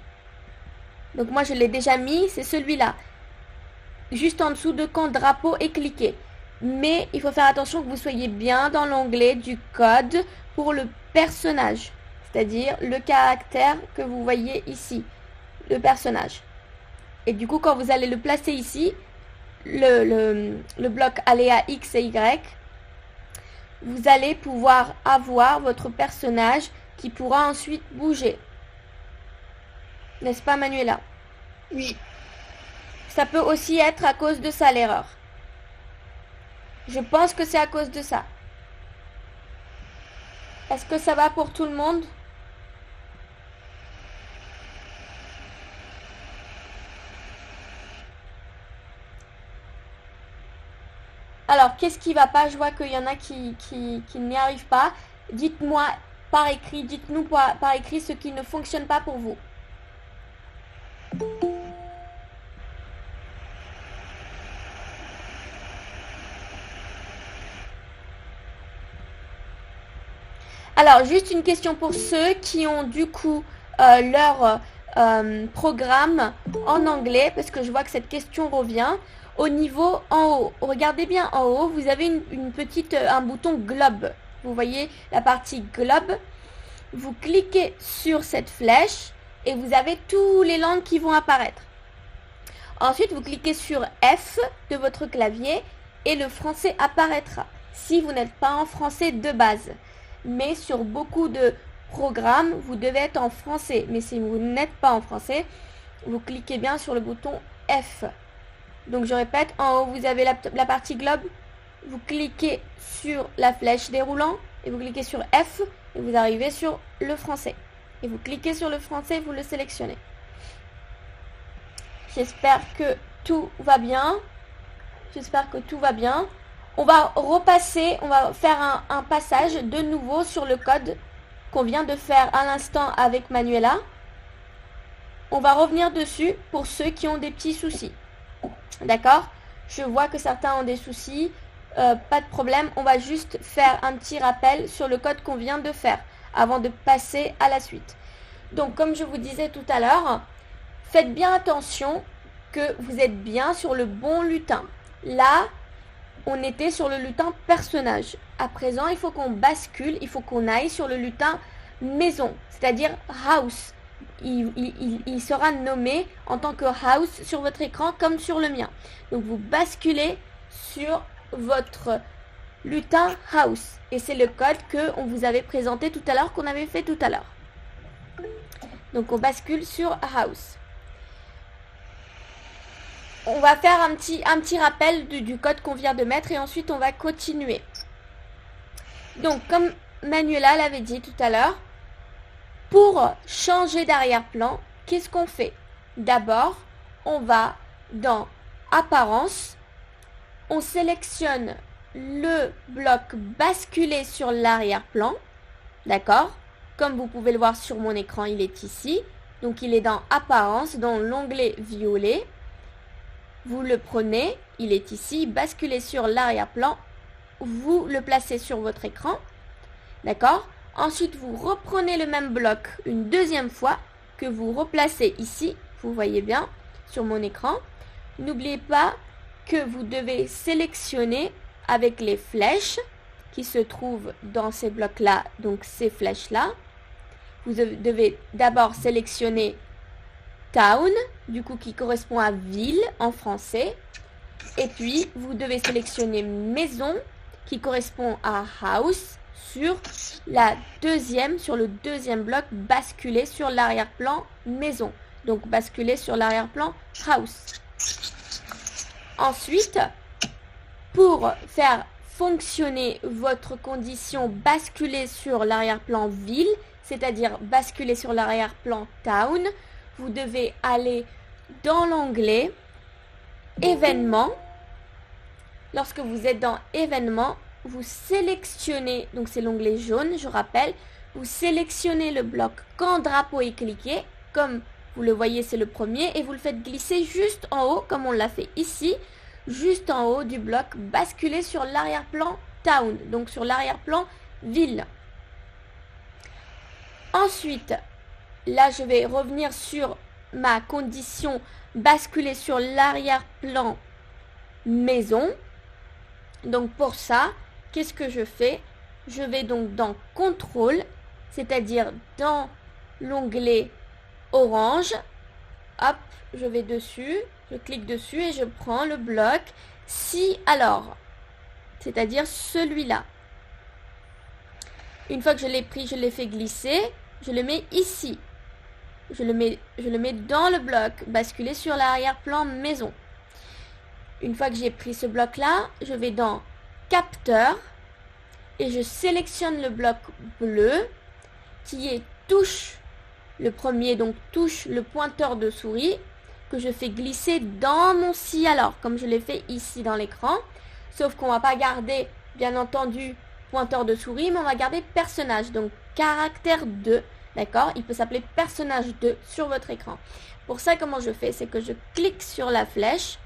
Donc moi je l'ai déjà mis, c'est celui-là. Juste en dessous de quand drapeau est cliqué. Mais il faut faire attention que vous soyez bien dans l'onglet du code pour le personnage. C'est-à-dire le caractère que vous voyez ici. Le personnage. Et du coup, quand vous allez le placer ici, le bloc aléa X et Y, vous allez pouvoir avoir votre personnage qui pourra ensuite bouger. N'est-ce pas, Manuela? Oui. Ça peut aussi être à cause de ça, l'erreur. Je pense que c'est à cause de ça. Est-ce que ça va pour tout le monde? Alors, qu'est-ce qui va pas? Je vois qu'il y en a qui n'y arrivent pas. Dites-moi par écrit, dites-nous par écrit ce qui ne fonctionne pas pour vous. Alors, juste une question pour ceux qui ont du coup leur programme en anglais parce que je vois que cette question revient. Au niveau en haut, regardez bien en haut, vous avez un bouton globe. Vous voyez la partie globe. Vous cliquez sur cette flèche et vous avez tous les langues qui vont apparaître. Ensuite, vous cliquez sur F de votre clavier et le français apparaîtra. Si vous n'êtes pas en français de base. Mais sur beaucoup de programmes, vous devez être en français. Mais si vous n'êtes pas en français, vous cliquez bien sur le bouton F. Donc je répète, en haut vous avez la partie globe, vous cliquez sur la flèche déroulant et vous cliquez sur F et vous arrivez sur le français. Et vous cliquez sur le français, vous le sélectionnez. J'espère que tout va bien. On va repasser, on va faire un passage de nouveau sur le code qu'on vient de faire à l'instant avec Manuela. On va revenir dessus pour ceux qui ont des petits soucis. D'accord? Je vois que certains ont des soucis. Pas de problème. On va juste faire un petit rappel sur le code qu'on vient de faire avant de passer à la suite. Donc, comme je vous disais tout à l'heure, faites bien attention que vous êtes bien sur le bon lutin. Là, on était sur le lutin personnage. À présent, il faut qu'on bascule, il faut qu'on aille sur le lutin maison, c'est-à-dire house. Il sera nommé en tant que house sur votre écran comme sur le mien. Donc vous basculez sur votre lutin house. Et c'est le code qu'on vous avait présenté tout à l'heure, qu'on avait fait tout à l'heure. Donc on bascule sur house. On va faire un petit rappel du code qu'on vient de mettre et ensuite on va continuer. Donc comme Manuela l'avait dit tout à l'heure, pour changer d'arrière-plan, qu'est-ce qu'on fait? D'abord, on va dans Apparence, on sélectionne le bloc basculer sur l'arrière-plan, d'accord? Comme vous pouvez le voir sur mon écran, il est ici. Donc il est dans Apparence, dans l'onglet violet. Vous le prenez, il est ici, basculez sur l'arrière-plan, vous le placez sur votre écran, d'accord? Ensuite, vous reprenez le même bloc une deuxième fois que vous replacez ici, vous voyez bien, sur mon écran. N'oubliez pas que vous devez sélectionner avec les flèches qui se trouvent dans ces blocs-là, donc ces flèches-là. Vous devez d'abord sélectionner Town, du coup qui correspond à ville en français. Et puis, vous devez sélectionner Maison, qui correspond à House, sur le deuxième bloc, basculer sur l'arrière-plan maison. Donc basculer sur l'arrière-plan house. Ensuite, pour faire fonctionner votre condition basculer sur l'arrière-plan ville, c'est-à-dire basculer sur l'arrière-plan town, vous devez aller dans l'onglet événements. Lorsque vous êtes dans événements, vous sélectionnez, donc c'est l'onglet jaune, je rappelle, vous sélectionnez le bloc quand drapeau est cliqué, comme vous le voyez c'est le premier, et vous le faites glisser juste en haut, comme on l'a fait ici, juste en haut du bloc, basculer sur l'arrière-plan town, donc sur l'arrière-plan ville. Ensuite, là je vais revenir sur ma condition basculer sur l'arrière-plan maison. Donc pour ça, qu'est-ce que je fais? Je vais donc dans contrôle, c'est-à-dire dans l'onglet orange. Hop, je vais dessus, je clique dessus et je prends le bloc si alors, c'est-à-dire celui-là. Une fois que je l'ai pris, je l'ai fait glisser, je le mets ici. Je le mets dans le bloc, basculer sur l'arrière-plan maison. Une fois que j'ai pris ce bloc-là, je vais dans capteur et je sélectionne le bloc bleu qui est touche, le premier, donc touche le pointeur de souris que je fais glisser dans mon si alors, comme je l'ai fait ici dans l'écran. Sauf qu'on va pas garder, bien entendu, pointeur de souris, mais on va garder personnage, donc caractère 2, d'accord? Il peut s'appeler personnage 2 sur votre écran. Pour ça, comment je fais? C'est que je clique sur la flèche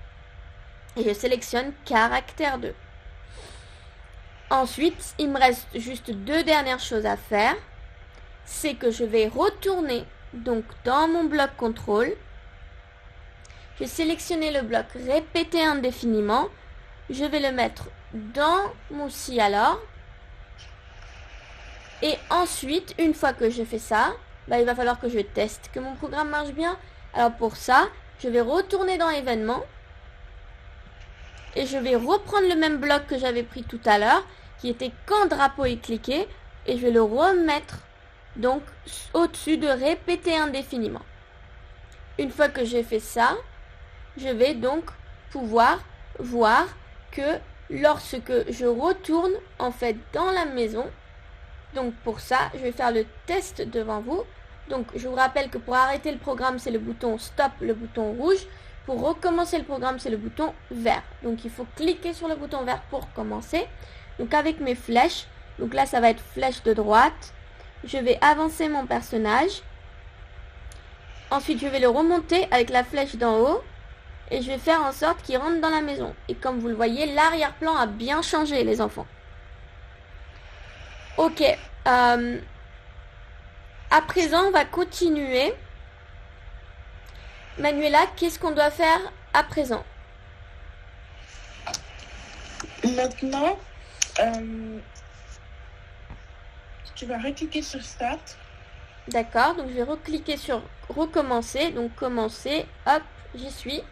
et je sélectionne caractère 2. Ensuite, il me reste juste deux dernières choses à faire. C'est que je vais retourner donc dans mon bloc contrôle, je vais sélectionner le bloc répéter indéfiniment. Je vais le mettre dans mon si alors. Et ensuite, une fois que je fais ça, il va falloir que je teste que mon programme marche bien. Alors pour ça, je vais retourner dans événements. Et je vais reprendre le même bloc que j'avais pris tout à l'heure, qui était quand drapeau est cliqué. Et je vais le remettre donc au-dessus de répéter indéfiniment. Une fois que j'ai fait ça, je vais donc pouvoir voir que lorsque je retourne en fait dans la maison, donc pour ça, je vais faire le test devant vous. Donc je vous rappelle que pour arrêter le programme, c'est le bouton stop, le bouton rouge. Pour recommencer le programme, c'est le bouton vert. Donc il faut cliquer sur le bouton vert pour commencer. Donc avec mes flèches, donc là ça va être flèche de droite. Je vais avancer mon personnage. Ensuite je vais le remonter avec la flèche d'en haut. Et je vais faire en sorte qu'il rentre dans la maison. Et comme vous le voyez, l'arrière-plan a bien changé, les enfants. Ok. À présent, on va continuer. Manuela, qu'est-ce qu'on doit faire à présent? Maintenant, tu vas recliquer sur Start. D'accord, donc je vais recliquer sur recommencer. Donc commencer, hop, j'y suis.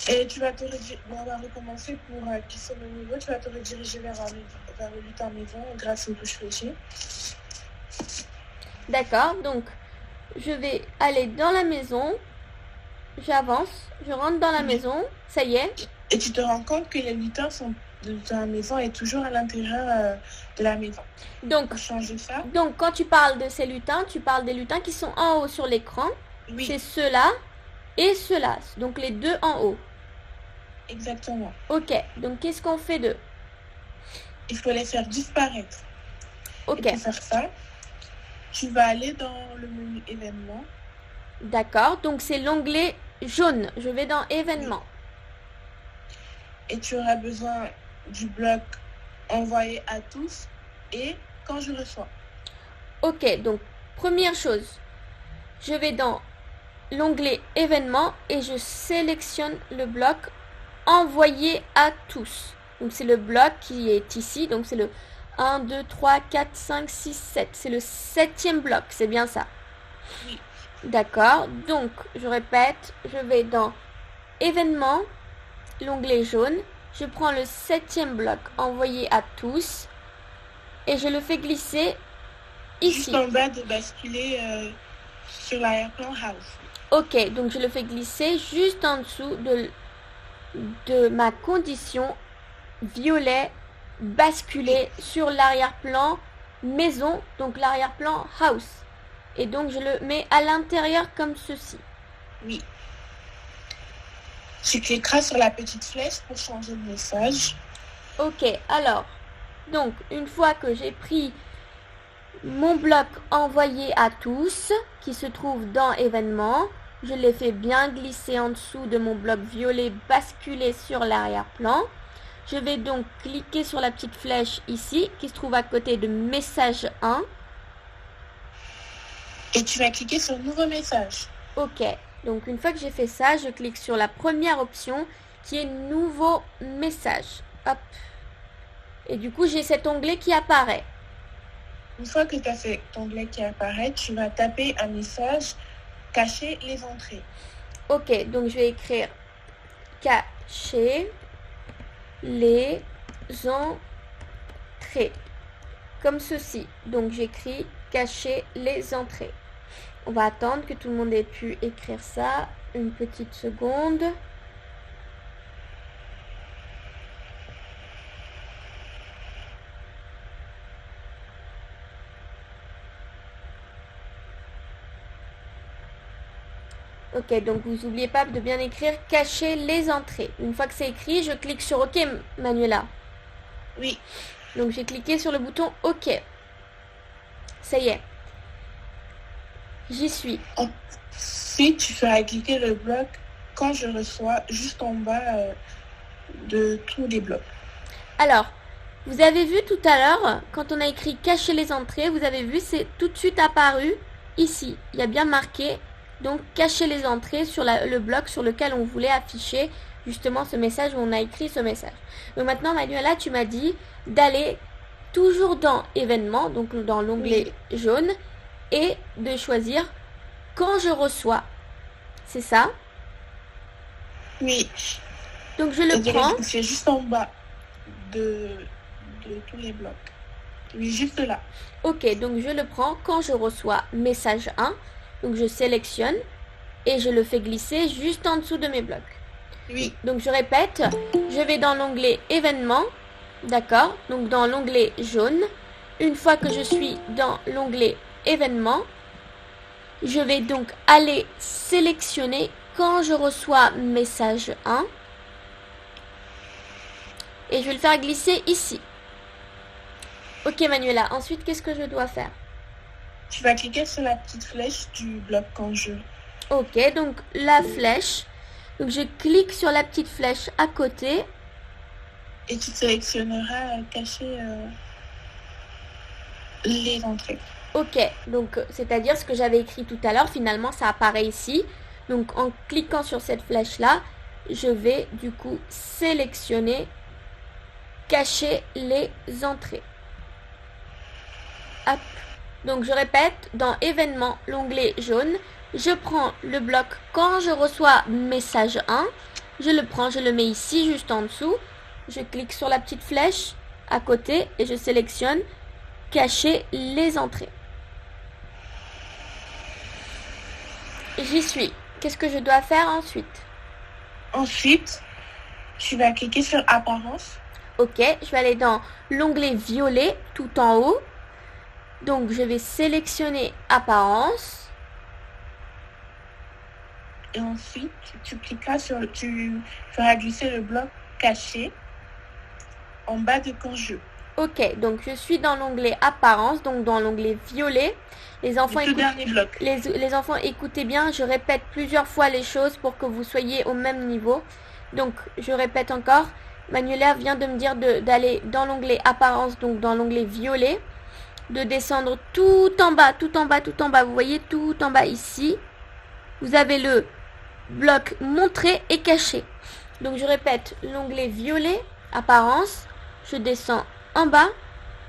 Et tu vas te rediriger, on va recommencer pour qui sont le niveau, tu vas te rediriger vers le lutin maison grâce aux touches fléchées. D'accord, donc je vais aller dans la maison, j'avance, je rentre dans la maison, ça y est. Et tu te rends compte que les lutins de la maison est toujours à l'intérieur de la maison. Donc, pour changer ça. Donc quand tu parles de ces lutins, tu parles des lutins qui sont en haut sur l'écran. Oui. C'est ceux-là et ceux-là, donc les deux en haut. Exactement. Ok, donc qu'est-ce qu'on fait d'eux? Il faut les faire disparaître. Ok. Et pour faire ça, tu vas aller dans le menu événements. D'accord, donc c'est l'onglet jaune. Je vais dans événements. Et tu auras besoin du bloc envoyé à tous et quand je reçois. Ok, donc première chose, je vais dans l'onglet événements et je sélectionne le bloc envoyé à tous. Donc c'est le bloc qui est ici, donc c'est le 1, 2, 3, 4, 5, 6, 7. C'est le 7e bloc, c'est bien ça? Oui. D'accord, donc je répète, je vais dans événements, l'onglet jaune, je prends le 7e bloc envoyé à tous et je le fais glisser ici. Juste en bas de basculer sur l'arrière-plan house. Ok, donc je le fais glisser juste en dessous de ma condition violet basculer sur l'arrière-plan maison, donc l'arrière-plan house. Et donc je le mets à l'intérieur comme ceci. Oui. Tu cliqueras sur la petite flèche pour changer le message. Ok, alors, donc une fois que j'ai pris mon bloc envoyé à tous, qui se trouve dans événements, je l'ai fait bien glisser en dessous de mon bloc violet basculer sur l'arrière-plan. Je vais donc cliquer sur la petite flèche ici, qui se trouve à côté de message 1. Et tu vas cliquer sur nouveau message. Ok, donc une fois que j'ai fait ça, je clique sur la première option qui est nouveau message. Hop. Et du coup, j'ai cet onglet qui apparaît. Une fois que tu as fait ton onglet qui apparaît, tu vas taper un message cacher les entrées. Ok, donc je vais écrire cacher les entrées. Comme ceci. Donc j'écris cacher les entrées. On va attendre que tout le monde ait pu écrire ça. Une petite seconde. Ok, donc vous n'oubliez pas de bien écrire cacher les entrées. Une fois que c'est écrit, je clique sur OK, Manuela. Oui. Donc j'ai cliqué sur le bouton OK. Ça y est. J'y suis. Ensuite, tu feras cliquer le bloc quand je reçois juste en bas de tous les blocs. Alors, Vous avez vu tout à l'heure, quand on a écrit cacher les entrées, vous avez vu, c'est tout de suite apparu ici. Il y a bien marqué, donc cacher les entrées sur le bloc sur lequel on voulait afficher justement ce message où on a écrit ce message. Donc maintenant, Manuela, tu m'as dit d'aller toujours dans événements, donc dans l'onglet jaune, et de choisir quand je reçois. C'est ça? Oui. Donc je le prends. C'est juste en bas de tous les blocs. Oui, juste là. Ok, donc je le prends quand je reçois message 1. Donc je sélectionne et je le fais glisser juste en dessous de mes blocs. Oui. Donc je répète, je vais dans l'onglet événements. D'accord? Donc dans l'onglet jaune. Une fois que je suis dans l'onglet événements, je vais donc aller sélectionner quand je reçois message 1. Et je vais le faire glisser ici. Ok Manuela, ensuite qu'est-ce que je dois faire? Tu vas cliquer sur la petite flèche du bloc quand jeu. Ok, donc la flèche. Donc je clique sur la petite flèche à côté. Et tu sélectionneras cacher les entrées. Ok, donc c'est-à-dire ce que j'avais écrit tout à l'heure, finalement ça apparaît ici. Donc en cliquant sur cette flèche-là, je vais du coup sélectionner cacher les entrées. Hop. Donc je répète, dans événements, l'onglet jaune, je prends le bloc quand je reçois message 1, je le prends, je le mets ici juste en dessous, je clique sur la petite flèche à côté et je sélectionne cacher les entrées. J'y suis. Qu'est-ce que je dois faire ensuite? Ensuite, tu vas cliquer sur apparence. Ok, je vais aller dans l'onglet violet tout en haut. Donc je vais sélectionner apparence. Et ensuite, tu cliqueras sur, tu feras glisser le bloc caché en bas de quand jeu. Ok, donc je suis dans l'onglet apparence, donc dans l'onglet violet. Les enfants, les enfants, écoutez bien, je répète plusieurs fois les choses pour que vous soyez au même niveau. Donc je répète encore, Manuela vient de me dire d'aller dans l'onglet apparence, donc dans l'onglet violet, de descendre tout en bas, tout en bas, tout en bas. Vous voyez tout en bas ici. Vous avez le bloc montré et caché. Donc je répète, l'onglet violet, apparence, je descends en bas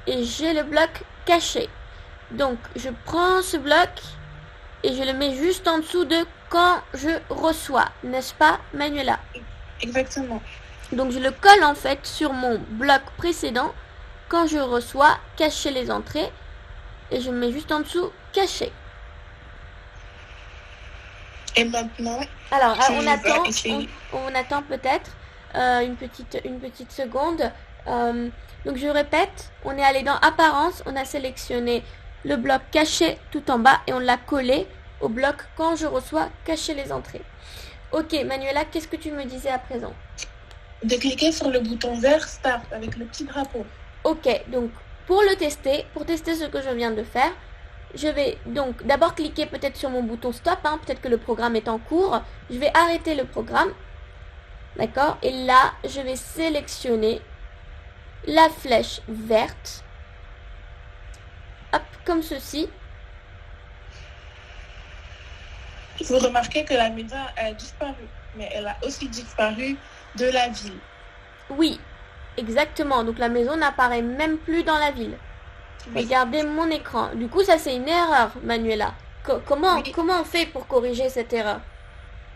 et j'ai le bloc caché. Donc je prends ce bloc et je le mets juste en dessous de quand je reçois, n'est-ce pas Manuela? Exactement. Donc je le colle en fait sur mon bloc précédent quand je reçois cacher les entrées et je mets juste en dessous caché. Et maintenant, alors on attend peut-être une petite seconde. Donc je répète, on est allé dans apparence, on a sélectionné le bloc caché tout en bas et on l'a collé au bloc quand je reçois cacher les entrées. Ok Manuela, qu'est-ce que tu me disais à présent? De cliquer sur le bouton vert Start avec le petit drapeau. Ok, donc pour tester ce que je viens de faire, je vais donc d'abord cliquer peut-être sur mon bouton Stop, peut-être que le programme est en cours. Je vais arrêter le programme, d'accord? Et là, je vais sélectionner la flèche verte, hop, comme ceci. Vous remarquez que la maison a disparu, mais elle a aussi disparu de la ville. Oui, exactement. Donc la maison n'apparaît même plus dans la ville. Oui. Regardez mon écran. Du coup, ça c'est une erreur, Manuela. Comment on fait pour corriger cette erreur?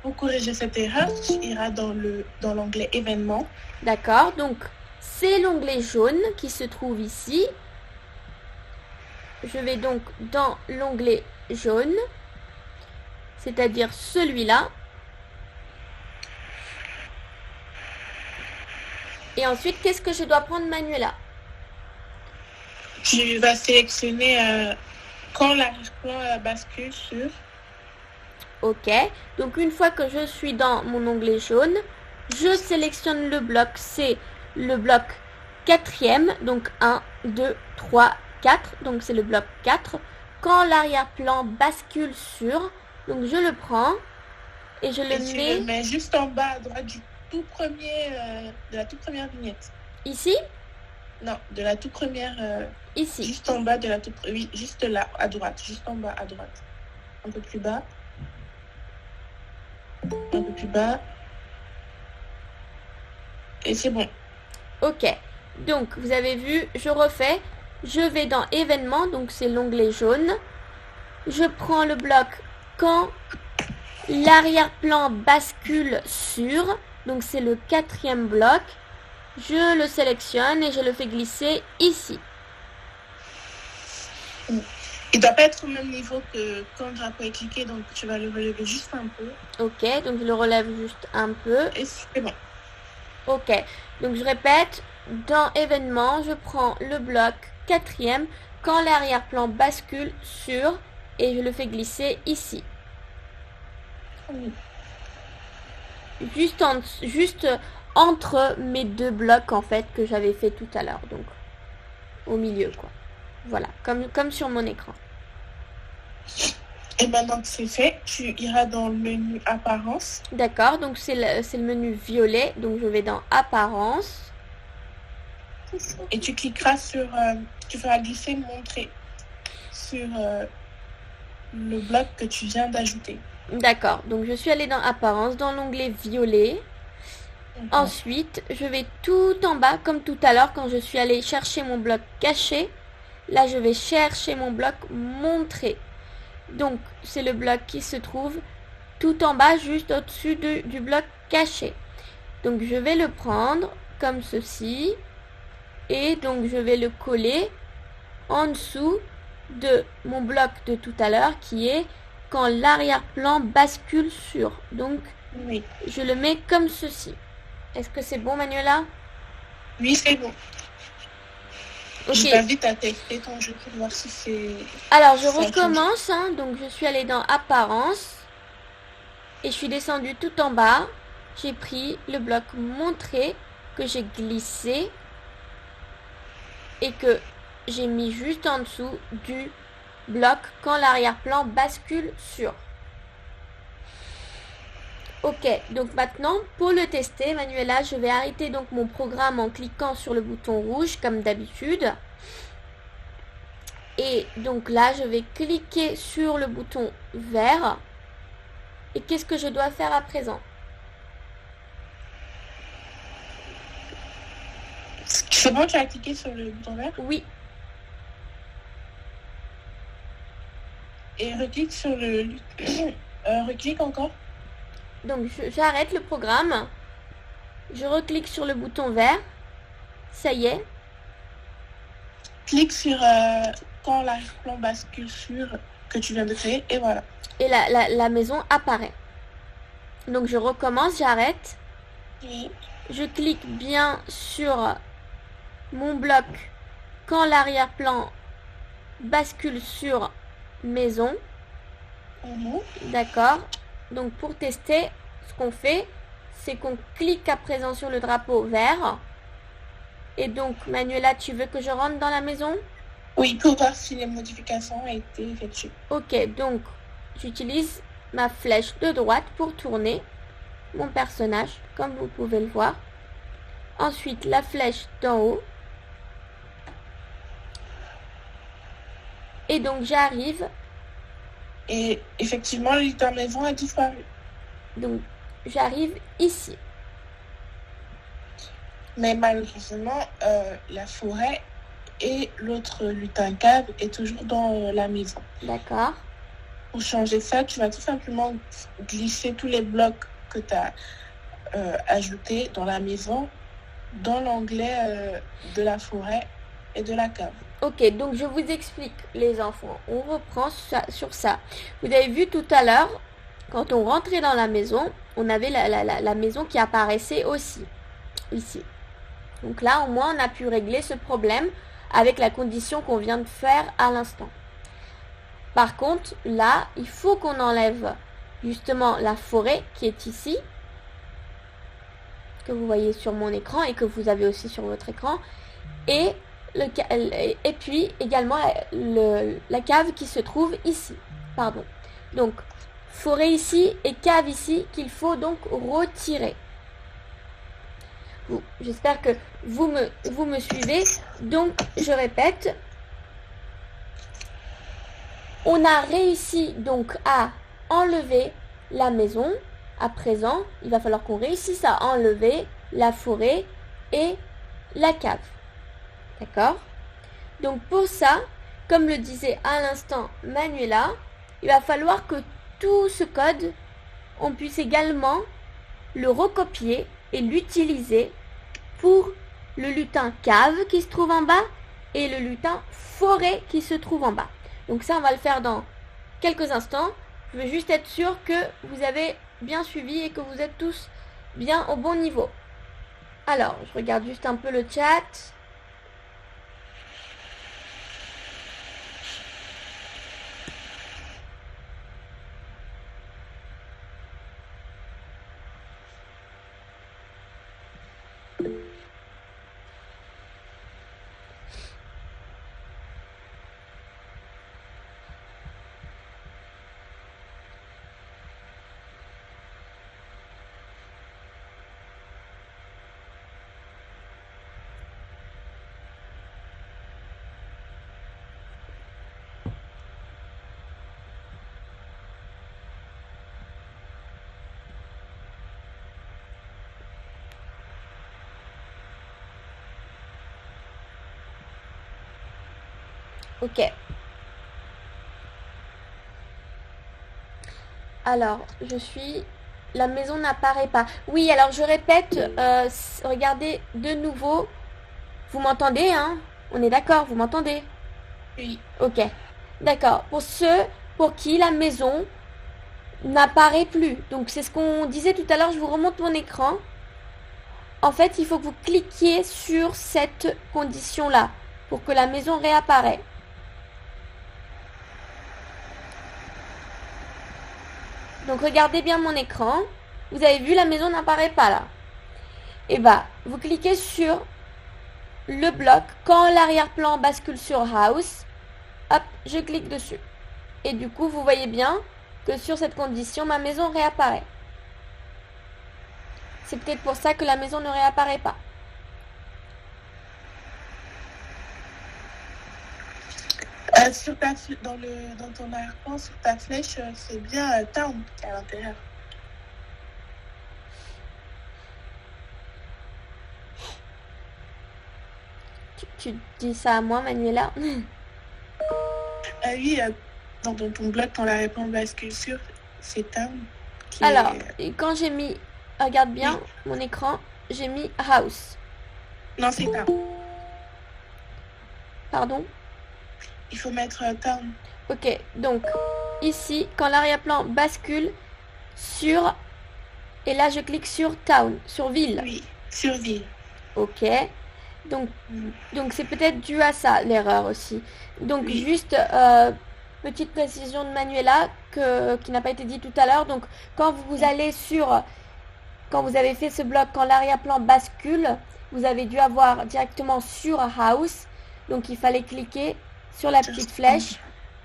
Pour corriger cette erreur, tu iras dans l'onglet événements. D'accord, donc c'est l'onglet jaune qui se trouve ici. Je vais donc dans l'onglet jaune, c'est-à-dire celui-là. Et ensuite, qu'est-ce que je dois prendre, Manuela? Tu vas sélectionner quand l'arrière-plan bascule sur... Ok, donc une fois que je suis dans mon onglet jaune, je sélectionne le bloc, c'est le bloc 4e, donc 1, 2, 3, 4, donc c'est le bloc 4. Quand l'arrière-plan bascule sur, donc je le prends et je le mets juste en bas à droite du tout premier, de la toute première vignette. Ici? Non, de la toute première, Ici. juste en bas de la toute... Oui, juste là, à droite, juste en bas, à droite. Un peu plus bas. Un peu plus bas. Et c'est bon. Ok. Donc, vous avez vu, je refais. Je vais dans événements, donc c'est l'onglet jaune. Je prends le bloc quand l'arrière-plan bascule sur. Donc, c'est le 4e bloc. Je le sélectionne et je le fais glisser ici. Il ne doit pas être au même niveau que quand le drapeau est cliqué, donc tu vas le relever juste un peu. Ok, donc je le relève juste un peu. Et c'est bon. Ok, donc je répète, dans événements, je prends le bloc 4e quand l'arrière-plan bascule sur et je le fais glisser ici. Oui. Juste entre mes 2 blocs en fait que j'avais fait tout à l'heure, donc au milieu quoi. Voilà, comme sur mon écran. Et maintenant que c'est fait, tu iras dans le menu apparence. D'accord, donc c'est le menu violet, donc je vais dans apparence. Et tu cliqueras sur, tu feras glisser montrer sur le bloc que tu viens d'ajouter. D'accord, donc je suis allée dans apparence, dans l'onglet violet. Ensuite, je vais tout en bas, comme tout à l'heure, quand je suis allée chercher mon bloc caché. Là, je vais chercher mon bloc montrer. Donc, c'est le bloc qui se trouve tout en bas, juste au-dessus du bloc caché. Donc, je vais le prendre comme ceci. Et donc, je vais le coller en dessous de mon bloc de tout à l'heure, qui est quand l'arrière-plan bascule sur. Donc, oui. Je le mets comme ceci. Est-ce que c'est bon, Manuela? Oui, c'est bon. Ok. Je t'invite à tester ton jeu pour voir si c'est... Alors, je recommence. Hein, donc, je suis allée dans Apparence. Et je suis descendue tout en bas. J'ai pris le bloc Montrer que j'ai glissé. Et que j'ai mis juste en dessous du bloc quand l'arrière-plan bascule sur. Ok, donc maintenant, pour le tester, Manuela, je vais arrêter donc mon programme en cliquant sur le bouton rouge, comme d'habitude. Et donc là, je vais cliquer sur le bouton vert. Et qu'est-ce que je dois faire à présent? C'est bon, tu as cliqué sur le bouton vert? Oui. Et reclique sur le... reclique encore. Donc j'arrête le programme. Je reclique sur le bouton vert. Ça y est. Clique sur quand l'arrière-plan bascule sur que tu viens de créer et voilà. Et la maison apparaît. Donc je recommence, j'arrête. Oui. Je clique bien sur mon bloc quand l'arrière-plan bascule sur maison. D'accord. Donc pour tester, ce qu'on fait, c'est qu'on clique à présent sur le drapeau vert. Et donc, Manuela, tu veux que je rentre dans la maison? Oui, pour voir si les modifications ont été effectuées. Ok, donc j'utilise ma flèche de droite pour tourner mon personnage, comme vous pouvez le voir. Ensuite, la flèche d'en haut. Et donc j'arrive. Et effectivement, le lutin maison a disparu. Donc, j'arrive ici. Mais malheureusement, la forêt et l'autre lutin cave est toujours dans la maison. D'accord. Pour changer ça, tu vas tout simplement glisser tous les blocs que tu as ajoutés dans la maison, dans l'onglet de la forêt et de la cave. Ok, donc je vous explique les enfants. On reprend sur ça. Vous avez vu tout à l'heure, quand on rentrait dans la maison, on avait la maison qui apparaissait aussi, ici. Donc là, au moins, on a pu régler ce problème avec la condition qu'on vient de faire à l'instant. Par contre, là, il faut qu'on enlève justement la forêt qui est ici, que vous voyez sur mon écran et que vous avez aussi sur votre écran, et puis également la cave qui se trouve ici. Pardon. Donc, forêt ici et cave ici qu'il faut donc retirer. Bon, j'espère que vous me suivez. Donc, je répète. On a réussi donc à enlever la maison. À présent, il va falloir qu'on réussisse à enlever la forêt et la cave. D'accord? Donc pour ça, comme le disait à l'instant Manuela, il va falloir que tout ce code, on puisse également le recopier et l'utiliser pour le lutin cave qui se trouve en bas et le lutin forêt qui se trouve en bas. Donc ça, on va le faire dans quelques instants. Je veux juste être sûr que vous avez bien suivi et que vous êtes tous bien au bon niveau. Alors, je regarde juste un peu le chat. Ok. Alors, la maison n'apparaît pas. Oui, alors je répète, regardez de nouveau. Vous m'entendez, hein? On est d'accord, vous m'entendez? Oui. Ok. D'accord. Pour ceux pour qui la maison n'apparaît plus. Donc, c'est ce qu'on disait tout à l'heure. Je vous remonte mon écran. En fait, il faut que vous cliquiez sur cette condition-là pour que la maison réapparaisse. Donc regardez bien mon écran. Vous avez vu, la maison n'apparaît pas là. Et bah, vous cliquez sur le bloc. Quand l'arrière-plan bascule sur House, hop, je clique dessus. Et du coup, vous voyez bien que sur cette condition, ma maison réapparaît. C'est peut-être pour ça que la maison ne réapparaît pas. Dans ton arrière-plan, sur ta flèche, c'est bien Town qui est à l'intérieur. Tu dis ça à moi, Manuela? Oui, dans ton bloc, quand l'arrière-plan bascule sur, c'est Town qui Alors, est... quand j'ai mis, regarde bien Oui. mon écran, j'ai mis House. Non, c'est Town. Pardon? Il faut mettre Town. Ok, donc ici, quand l'arrière-plan bascule sur... Et là, je clique sur Town, sur Ville. Oui, sur Ville. Ok. Donc c'est peut-être dû à ça, l'erreur aussi. Donc Oui. juste, petite précision de Manuela qui n'a pas été dit tout à l'heure. Donc quand vous allez sur... Quand vous avez fait ce bloc, quand l'arrière-plan bascule, vous avez dû avoir directement sur House. Donc il fallait cliquer sur la petite flèche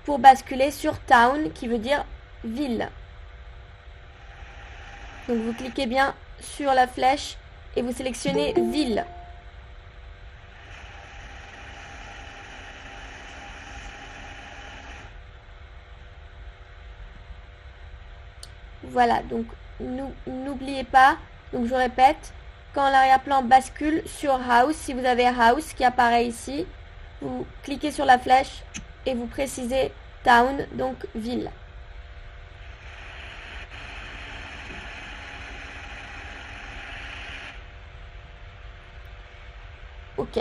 pour basculer sur Town, qui veut dire ville. Donc vous cliquez bien sur la flèche et vous sélectionnez ville. Voilà, donc n'oubliez pas, donc je répète, quand l'arrière-plan bascule sur House, si vous avez House qui apparaît ici, vous cliquez sur la flèche et vous précisez Town, donc ville. Ok.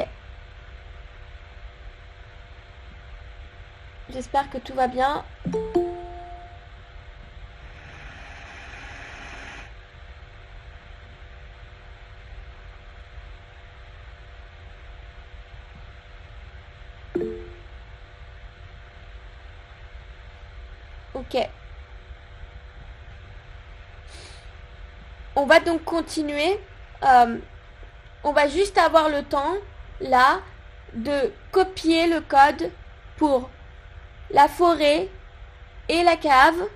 J'espère que tout va bien. Ok. On va donc continuer. On va juste avoir le temps, là, de copier le code pour la forêt et la cave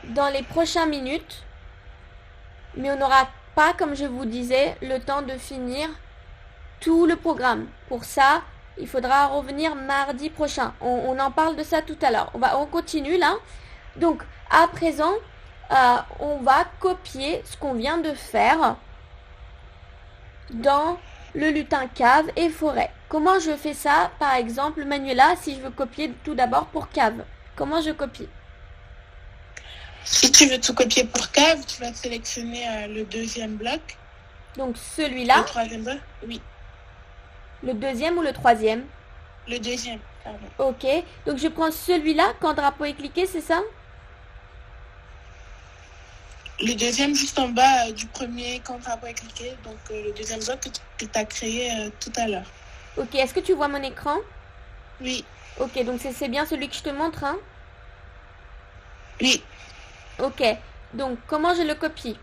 dans les prochaines minutes. Mais on aura pas, comme je vous disais, le temps de finir tout le programme. Pour ça, il faudra revenir mardi prochain. On en parle de ça tout à l'heure. On continue là. Donc, à présent, on va copier ce qu'on vient de faire dans le lutin cave et forêt. Comment je fais ça? Par exemple, Manuela, si je veux copier tout d'abord pour cave, comment je copie? Si tu veux tout copier pour cave, tu vas sélectionner le deuxième bloc. Donc celui-là? Le troisième bloc, oui. Le deuxième ou le troisième? Le deuxième, pardon. Ok, donc je prends celui-là quand drapeau est cliqué, c'est ça? Le deuxième juste en bas du premier quand drapeau est cliqué, donc le deuxième bloc que tu as créé tout à l'heure. Ok, est-ce que tu vois mon écran? Oui. Ok, donc c'est bien celui que je te montre, hein? Oui. Ok, donc comment je le copie?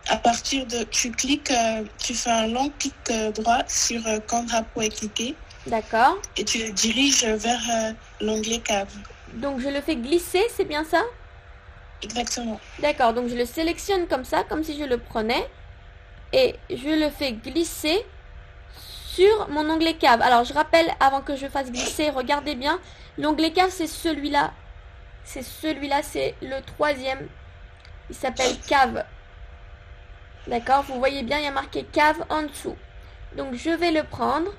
À partir de... Tu cliques, tu fais un long clic droit sur quand drapeau est cliqué. D'accord. Et tu le diriges vers l'onglet cave. Donc je le fais glisser, c'est bien ça? Exactement. D'accord, donc je le sélectionne comme ça, comme si je le prenais. Et je le fais glisser sur mon onglet cave. Alors je rappelle, avant que je fasse glisser, regardez bien. L'onglet cave, c'est celui-là. C'est celui-là, c'est le troisième. Il s'appelle cave. D'accord, vous voyez bien, il y a marqué cave en dessous. Donc je vais le prendre.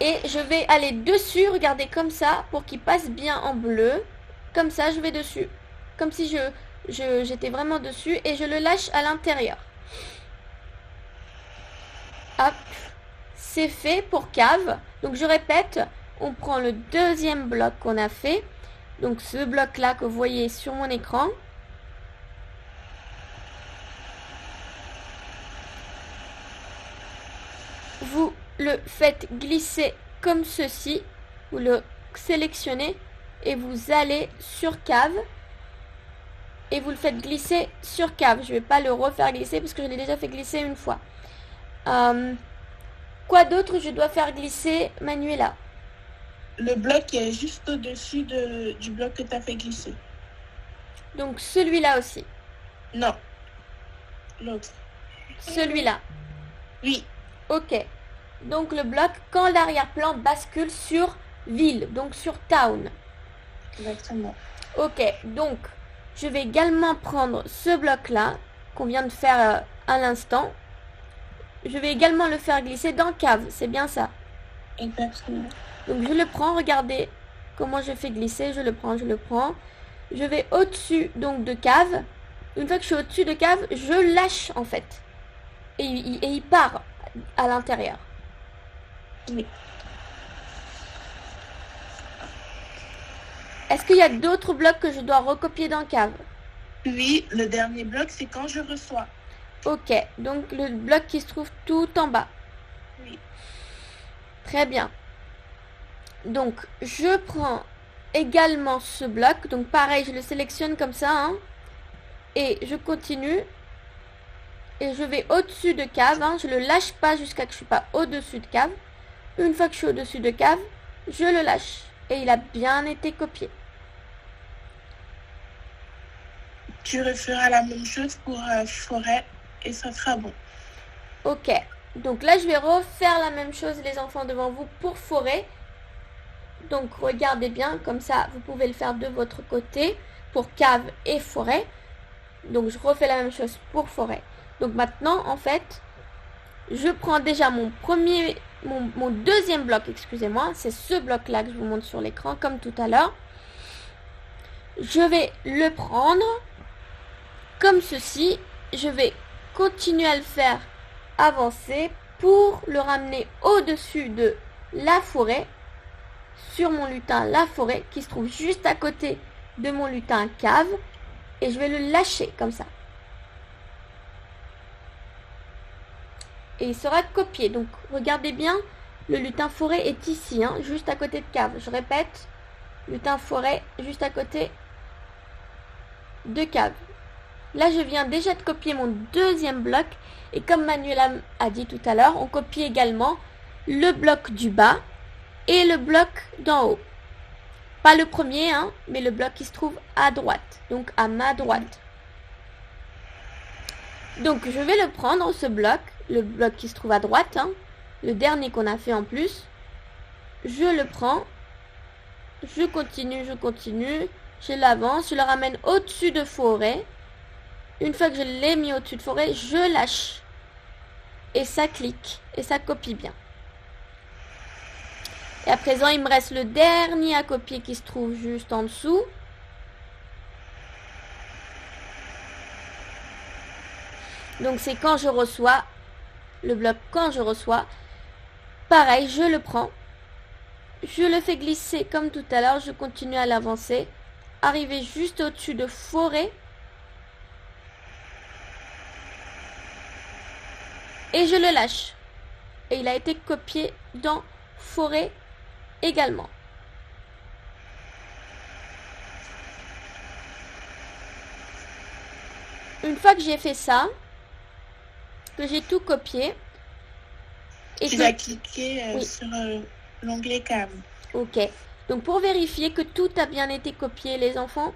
Et je vais aller dessus, regardez comme ça, pour qu'il passe bien en bleu. Comme ça, je vais dessus. Comme si j'étais vraiment dessus. Et je le lâche à l'intérieur. Hop. C'est fait pour cave. Donc je répète, on prend le deuxième bloc qu'on a fait. Donc ce bloc-là que vous voyez sur mon écran. Vous le faites glisser comme ceci. Vous le sélectionnez et vous allez sur cave. Et vous le faites glisser sur cave. Je ne vais pas le refaire glisser parce que je l'ai déjà fait glisser une fois. Quoi d'autre je dois faire glisser, Manuela? Le bloc qui est juste au-dessus du bloc que tu as fait glisser. Donc celui-là aussi? Non. L'autre. Celui-là? Oui. Ok. Donc le bloc quand l'arrière-plan bascule sur ville, donc sur town. Exactement. Ok, donc je vais également prendre ce bloc-là qu'on vient de faire à l'instant. Je vais également le faire glisser dans cave, c'est bien ça? Exactement. Donc je le prends, regardez comment je fais glisser, je le prends. Je vais au-dessus donc de cave. Une fois que je suis au-dessus de cave, je lâche en fait. Et il part à l'intérieur. Oui. Est-ce qu'il y a d'autres blocs que je dois recopier dans cave? Oui, le dernier bloc, c'est quand je reçois. Ok, donc le bloc qui se trouve tout en bas. Oui. Très bien. Donc, je prends également ce bloc. Donc, pareil, je le sélectionne comme ça. Hein, et je continue. Et je vais au-dessus de cave. Hein, je ne le lâche pas jusqu'à ce que je ne suis pas au-dessus de cave. Une fois que je suis au-dessus de cave, je le lâche. Et il a bien été copié. Tu referas la même chose pour forêt et ça sera bon. Ok. Donc là, je vais refaire la même chose, les enfants, devant vous pour forêt. Donc, regardez bien. Comme ça, vous pouvez le faire de votre côté pour cave et forêt. Donc, je refais la même chose pour forêt. Donc, maintenant, en fait, je prends déjà mon deuxième bloc, excusez-moi. C'est ce bloc-là que je vous montre sur l'écran, comme tout à l'heure. Je vais le prendre comme ceci. Je vais continuer à le faire avancer pour le ramener au-dessus de la forêt, sur mon lutin la forêt qui se trouve juste à côté de mon lutin cave, et je vais le lâcher comme ça et il sera copié. Donc regardez bien, le lutin forêt est ici, hein, juste à côté de cave. Je répète, lutin forêt juste à côté de cave. Là, je viens déjà de copier mon deuxième bloc. Et comme Manuela a dit tout à l'heure, on copie également le bloc du bas et le bloc d'en haut. Pas le premier, hein, mais le bloc qui se trouve à droite. Donc à ma droite. Donc je vais le prendre, ce bloc. Le bloc qui se trouve à droite. Hein, le dernier qu'on a fait en plus. Je le prends. Je continue. Je l'avance. Je le ramène au-dessus de forêt. Une fois que je l'ai mis au-dessus de forêt, je lâche. Et ça clique. Et ça copie bien. Et à présent, il me reste le dernier à copier qui se trouve juste en dessous. Donc c'est quand je reçois, le bloc quand je reçois. Pareil, je le prends. Je le fais glisser comme tout à l'heure. Je continue à l'avancer. Arriver juste au-dessus de forêt. Et je le lâche. Et il a été copié dans forêt également. Une fois que j'ai fait ça, que j'ai tout copié, et tu que... vas cliquer Oui. sur l'onglet cave. Ok. Donc pour vérifier que tout a bien été copié, les enfants,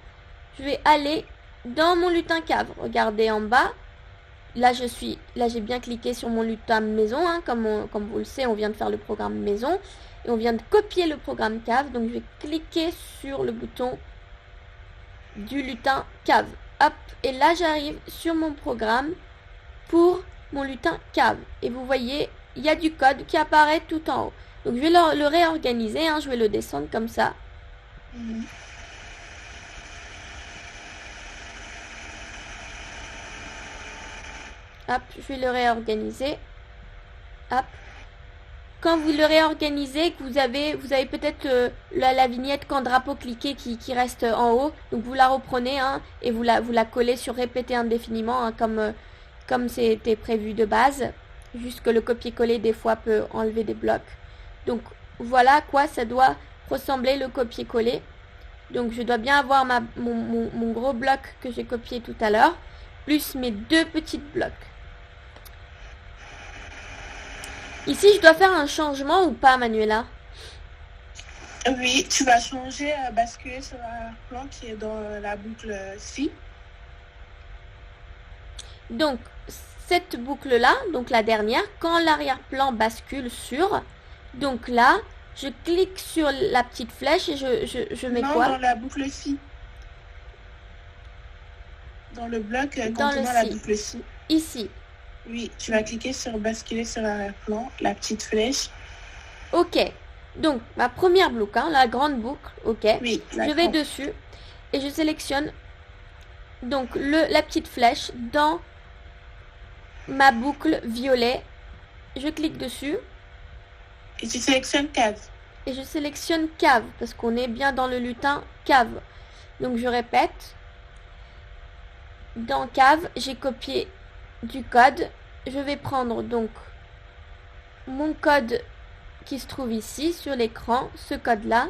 je vais aller dans mon lutin cave. Regardez en bas. Là, j'ai bien cliqué sur mon lutin maison. Hein, comme vous le savez, on vient de faire le programme maison. Et on vient de copier le programme cave. Donc je vais cliquer sur le bouton du lutin cave. Hop. Et là, j'arrive sur mon programme pour mon lutin cave. Et vous voyez, il y a du code qui apparaît tout en haut. Donc je vais le réorganiser. Hein, je vais le descendre comme ça. Hop, je vais le réorganiser. Hop. Quand vous le réorganisez, que vous avez peut-être la vignette quand drapeau cliqué qui reste en haut. Donc vous la reprenez hein, et vous la collez sur répéter indéfiniment hein, comme c'était prévu de base. Juste que le copier-coller des fois peut enlever des blocs. Donc voilà à quoi ça doit ressembler le copier-coller. Donc je dois bien avoir mon gros bloc que j'ai copié tout à l'heure. Plus mes deux petits blocs. Ici, je dois faire un changement ou pas, Manuela? Oui, tu vas changer, basculer sur l'arrière-plan qui est dans la boucle ci. Donc, cette boucle-là, donc la dernière, quand l'arrière-plan bascule sur, donc là, je clique sur la petite flèche et je mets non, quoi? dans la boucle ci. Dans le bloc Dans contenant le la ci. boucle ci. Ici. Oui, tu vas cliquer sur basculer sur l'arrière-plan, la petite flèche. Ok. Donc, ma première boucle, hein, la grande boucle, ok. Oui, Je vais dessus et je sélectionne donc la petite flèche dans ma boucle violet. Je clique dessus. Et tu sélectionnes cave. Et je sélectionne cave parce qu'on est bien dans le lutin cave. Donc je répète. Dans cave, j'ai copié du code. Je vais prendre donc mon code qui se trouve ici sur l'écran, ce code-là.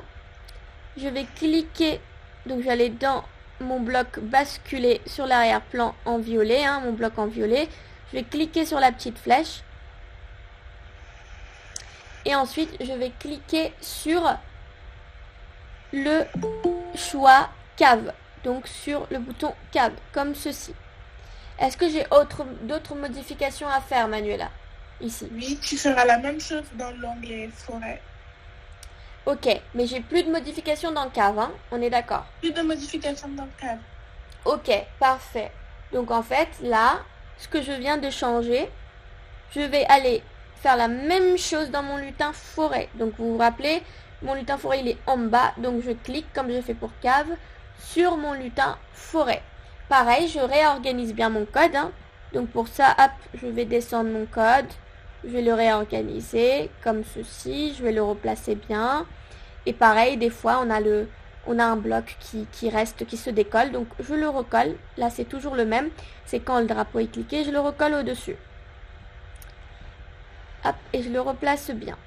Je vais cliquer, donc je vais aller dans mon bloc basculer sur l'arrière-plan en violet, hein, mon bloc en violet. Je vais cliquer sur la petite flèche. Et ensuite, je vais cliquer sur le choix cave. Donc sur le bouton cave, comme ceci. Est-ce que j'ai d'autres modifications à faire, Manuela? Ici. Oui, tu feras la même chose dans l'onglet forêt. Ok, mais j'ai plus de modifications dans cave, hein? On est d'accord? Plus de modifications dans le cave. Ok, parfait. Donc en fait, là, ce que je viens de changer, je vais aller faire la même chose dans mon lutin forêt. Donc vous vous rappelez, mon lutin forêt, il est en bas. Donc je clique, comme je fais pour cave, sur mon lutin forêt. Pareil, je réorganise bien mon code. Hein. Donc pour ça, hop, je vais descendre mon code. Je vais le réorganiser comme ceci. Je vais le replacer bien. Et pareil, des fois, on a un bloc qui reste, qui se décolle. Donc je le recolle. Là, c'est toujours le même. C'est quand le drapeau est cliqué, je le recolle au-dessus. Hop, et je le replace bien.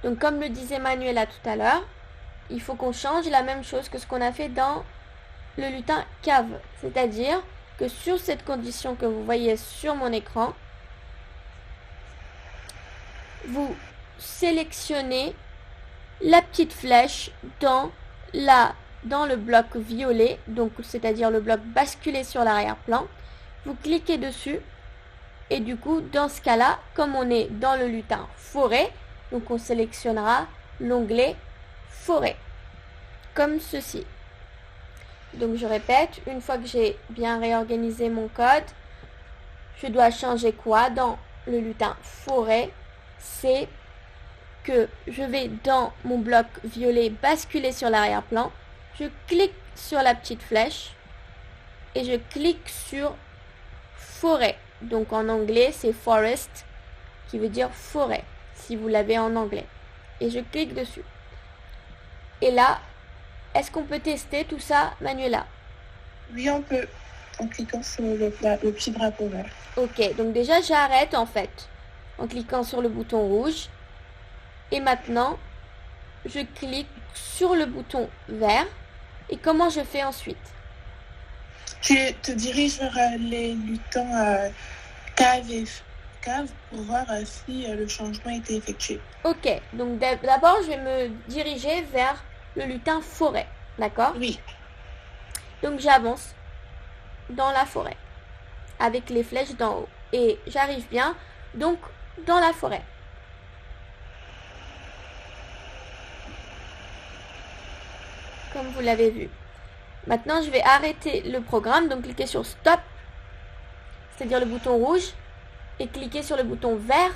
Donc comme le disait Manuela tout à l'heure, il faut qu'on change la même chose que ce qu'on a fait dans le lutin cave. C'est-à-dire que sur cette condition que vous voyez sur mon écran, vous sélectionnez la petite flèche dans là, dans le bloc violet, donc c'est-à-dire le bloc basculé sur l'arrière-plan, vous cliquez dessus. Et du coup, dans ce cas-là, comme on est dans le lutin forêt, donc on sélectionnera l'onglet forêt, comme ceci. Donc je répète, une fois que j'ai bien réorganisé mon code, je dois changer quoi dans le lutin forêt? C'est que je vais dans mon bloc violet basculer sur l'arrière-plan, je clique sur la petite flèche et je clique sur forêt. Donc en anglais, c'est forest, qui veut dire forêt, si vous l'avez en anglais. Et je clique dessus. Et là, est-ce qu'on peut tester tout ça, Manuela? Oui, on peut, en cliquant sur le petit drapeau vert. Ok, donc déjà j'arrête en fait, en cliquant sur le bouton rouge. Et maintenant, je clique sur le bouton vert. Et comment je fais ensuite? Tu te diriges vers les lutins cave pour voir si le changement a été effectué. Ok, donc d'abord je vais me diriger vers le lutin forêt, d'accord? Oui. Donc j'avance dans la forêt avec les flèches d'en haut et j'arrive bien donc dans la forêt. Comme vous l'avez vu. Maintenant je vais arrêter le programme, donc cliquer sur stop, c'est-à-dire le bouton rouge, et cliquer sur le bouton vert,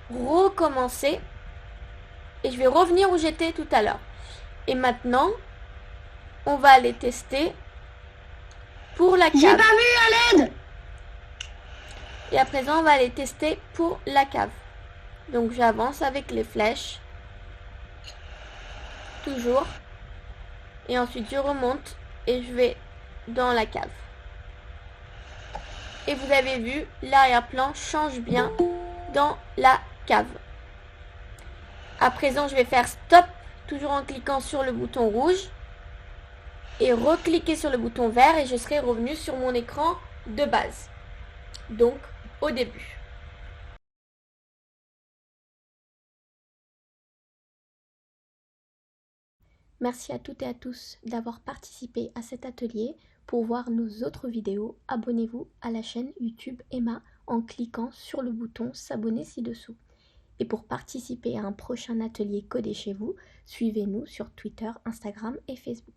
recommencer, et je vais revenir où j'étais tout à l'heure. Et maintenant, on va aller tester pour la cave. J'ai pas vu à l'aide. Et à présent, on va aller tester pour la cave. Donc j'avance avec les flèches, toujours, et ensuite je remonte et je vais dans la cave. Et vous avez vu, l'arrière-plan change bien dans la cave. À présent, je vais faire stop, toujours en cliquant sur le bouton rouge. Et recliquer sur le bouton vert et je serai revenu sur mon écran de base. Donc, au début. Merci à toutes et à tous d'avoir participé à cet atelier. Pour voir nos autres vidéos, abonnez-vous à la chaîne YouTube Emma en cliquant sur le bouton s'abonner ci-dessous. Et pour participer à un prochain atelier codé chez vous, suivez-nous sur Twitter, Instagram et Facebook.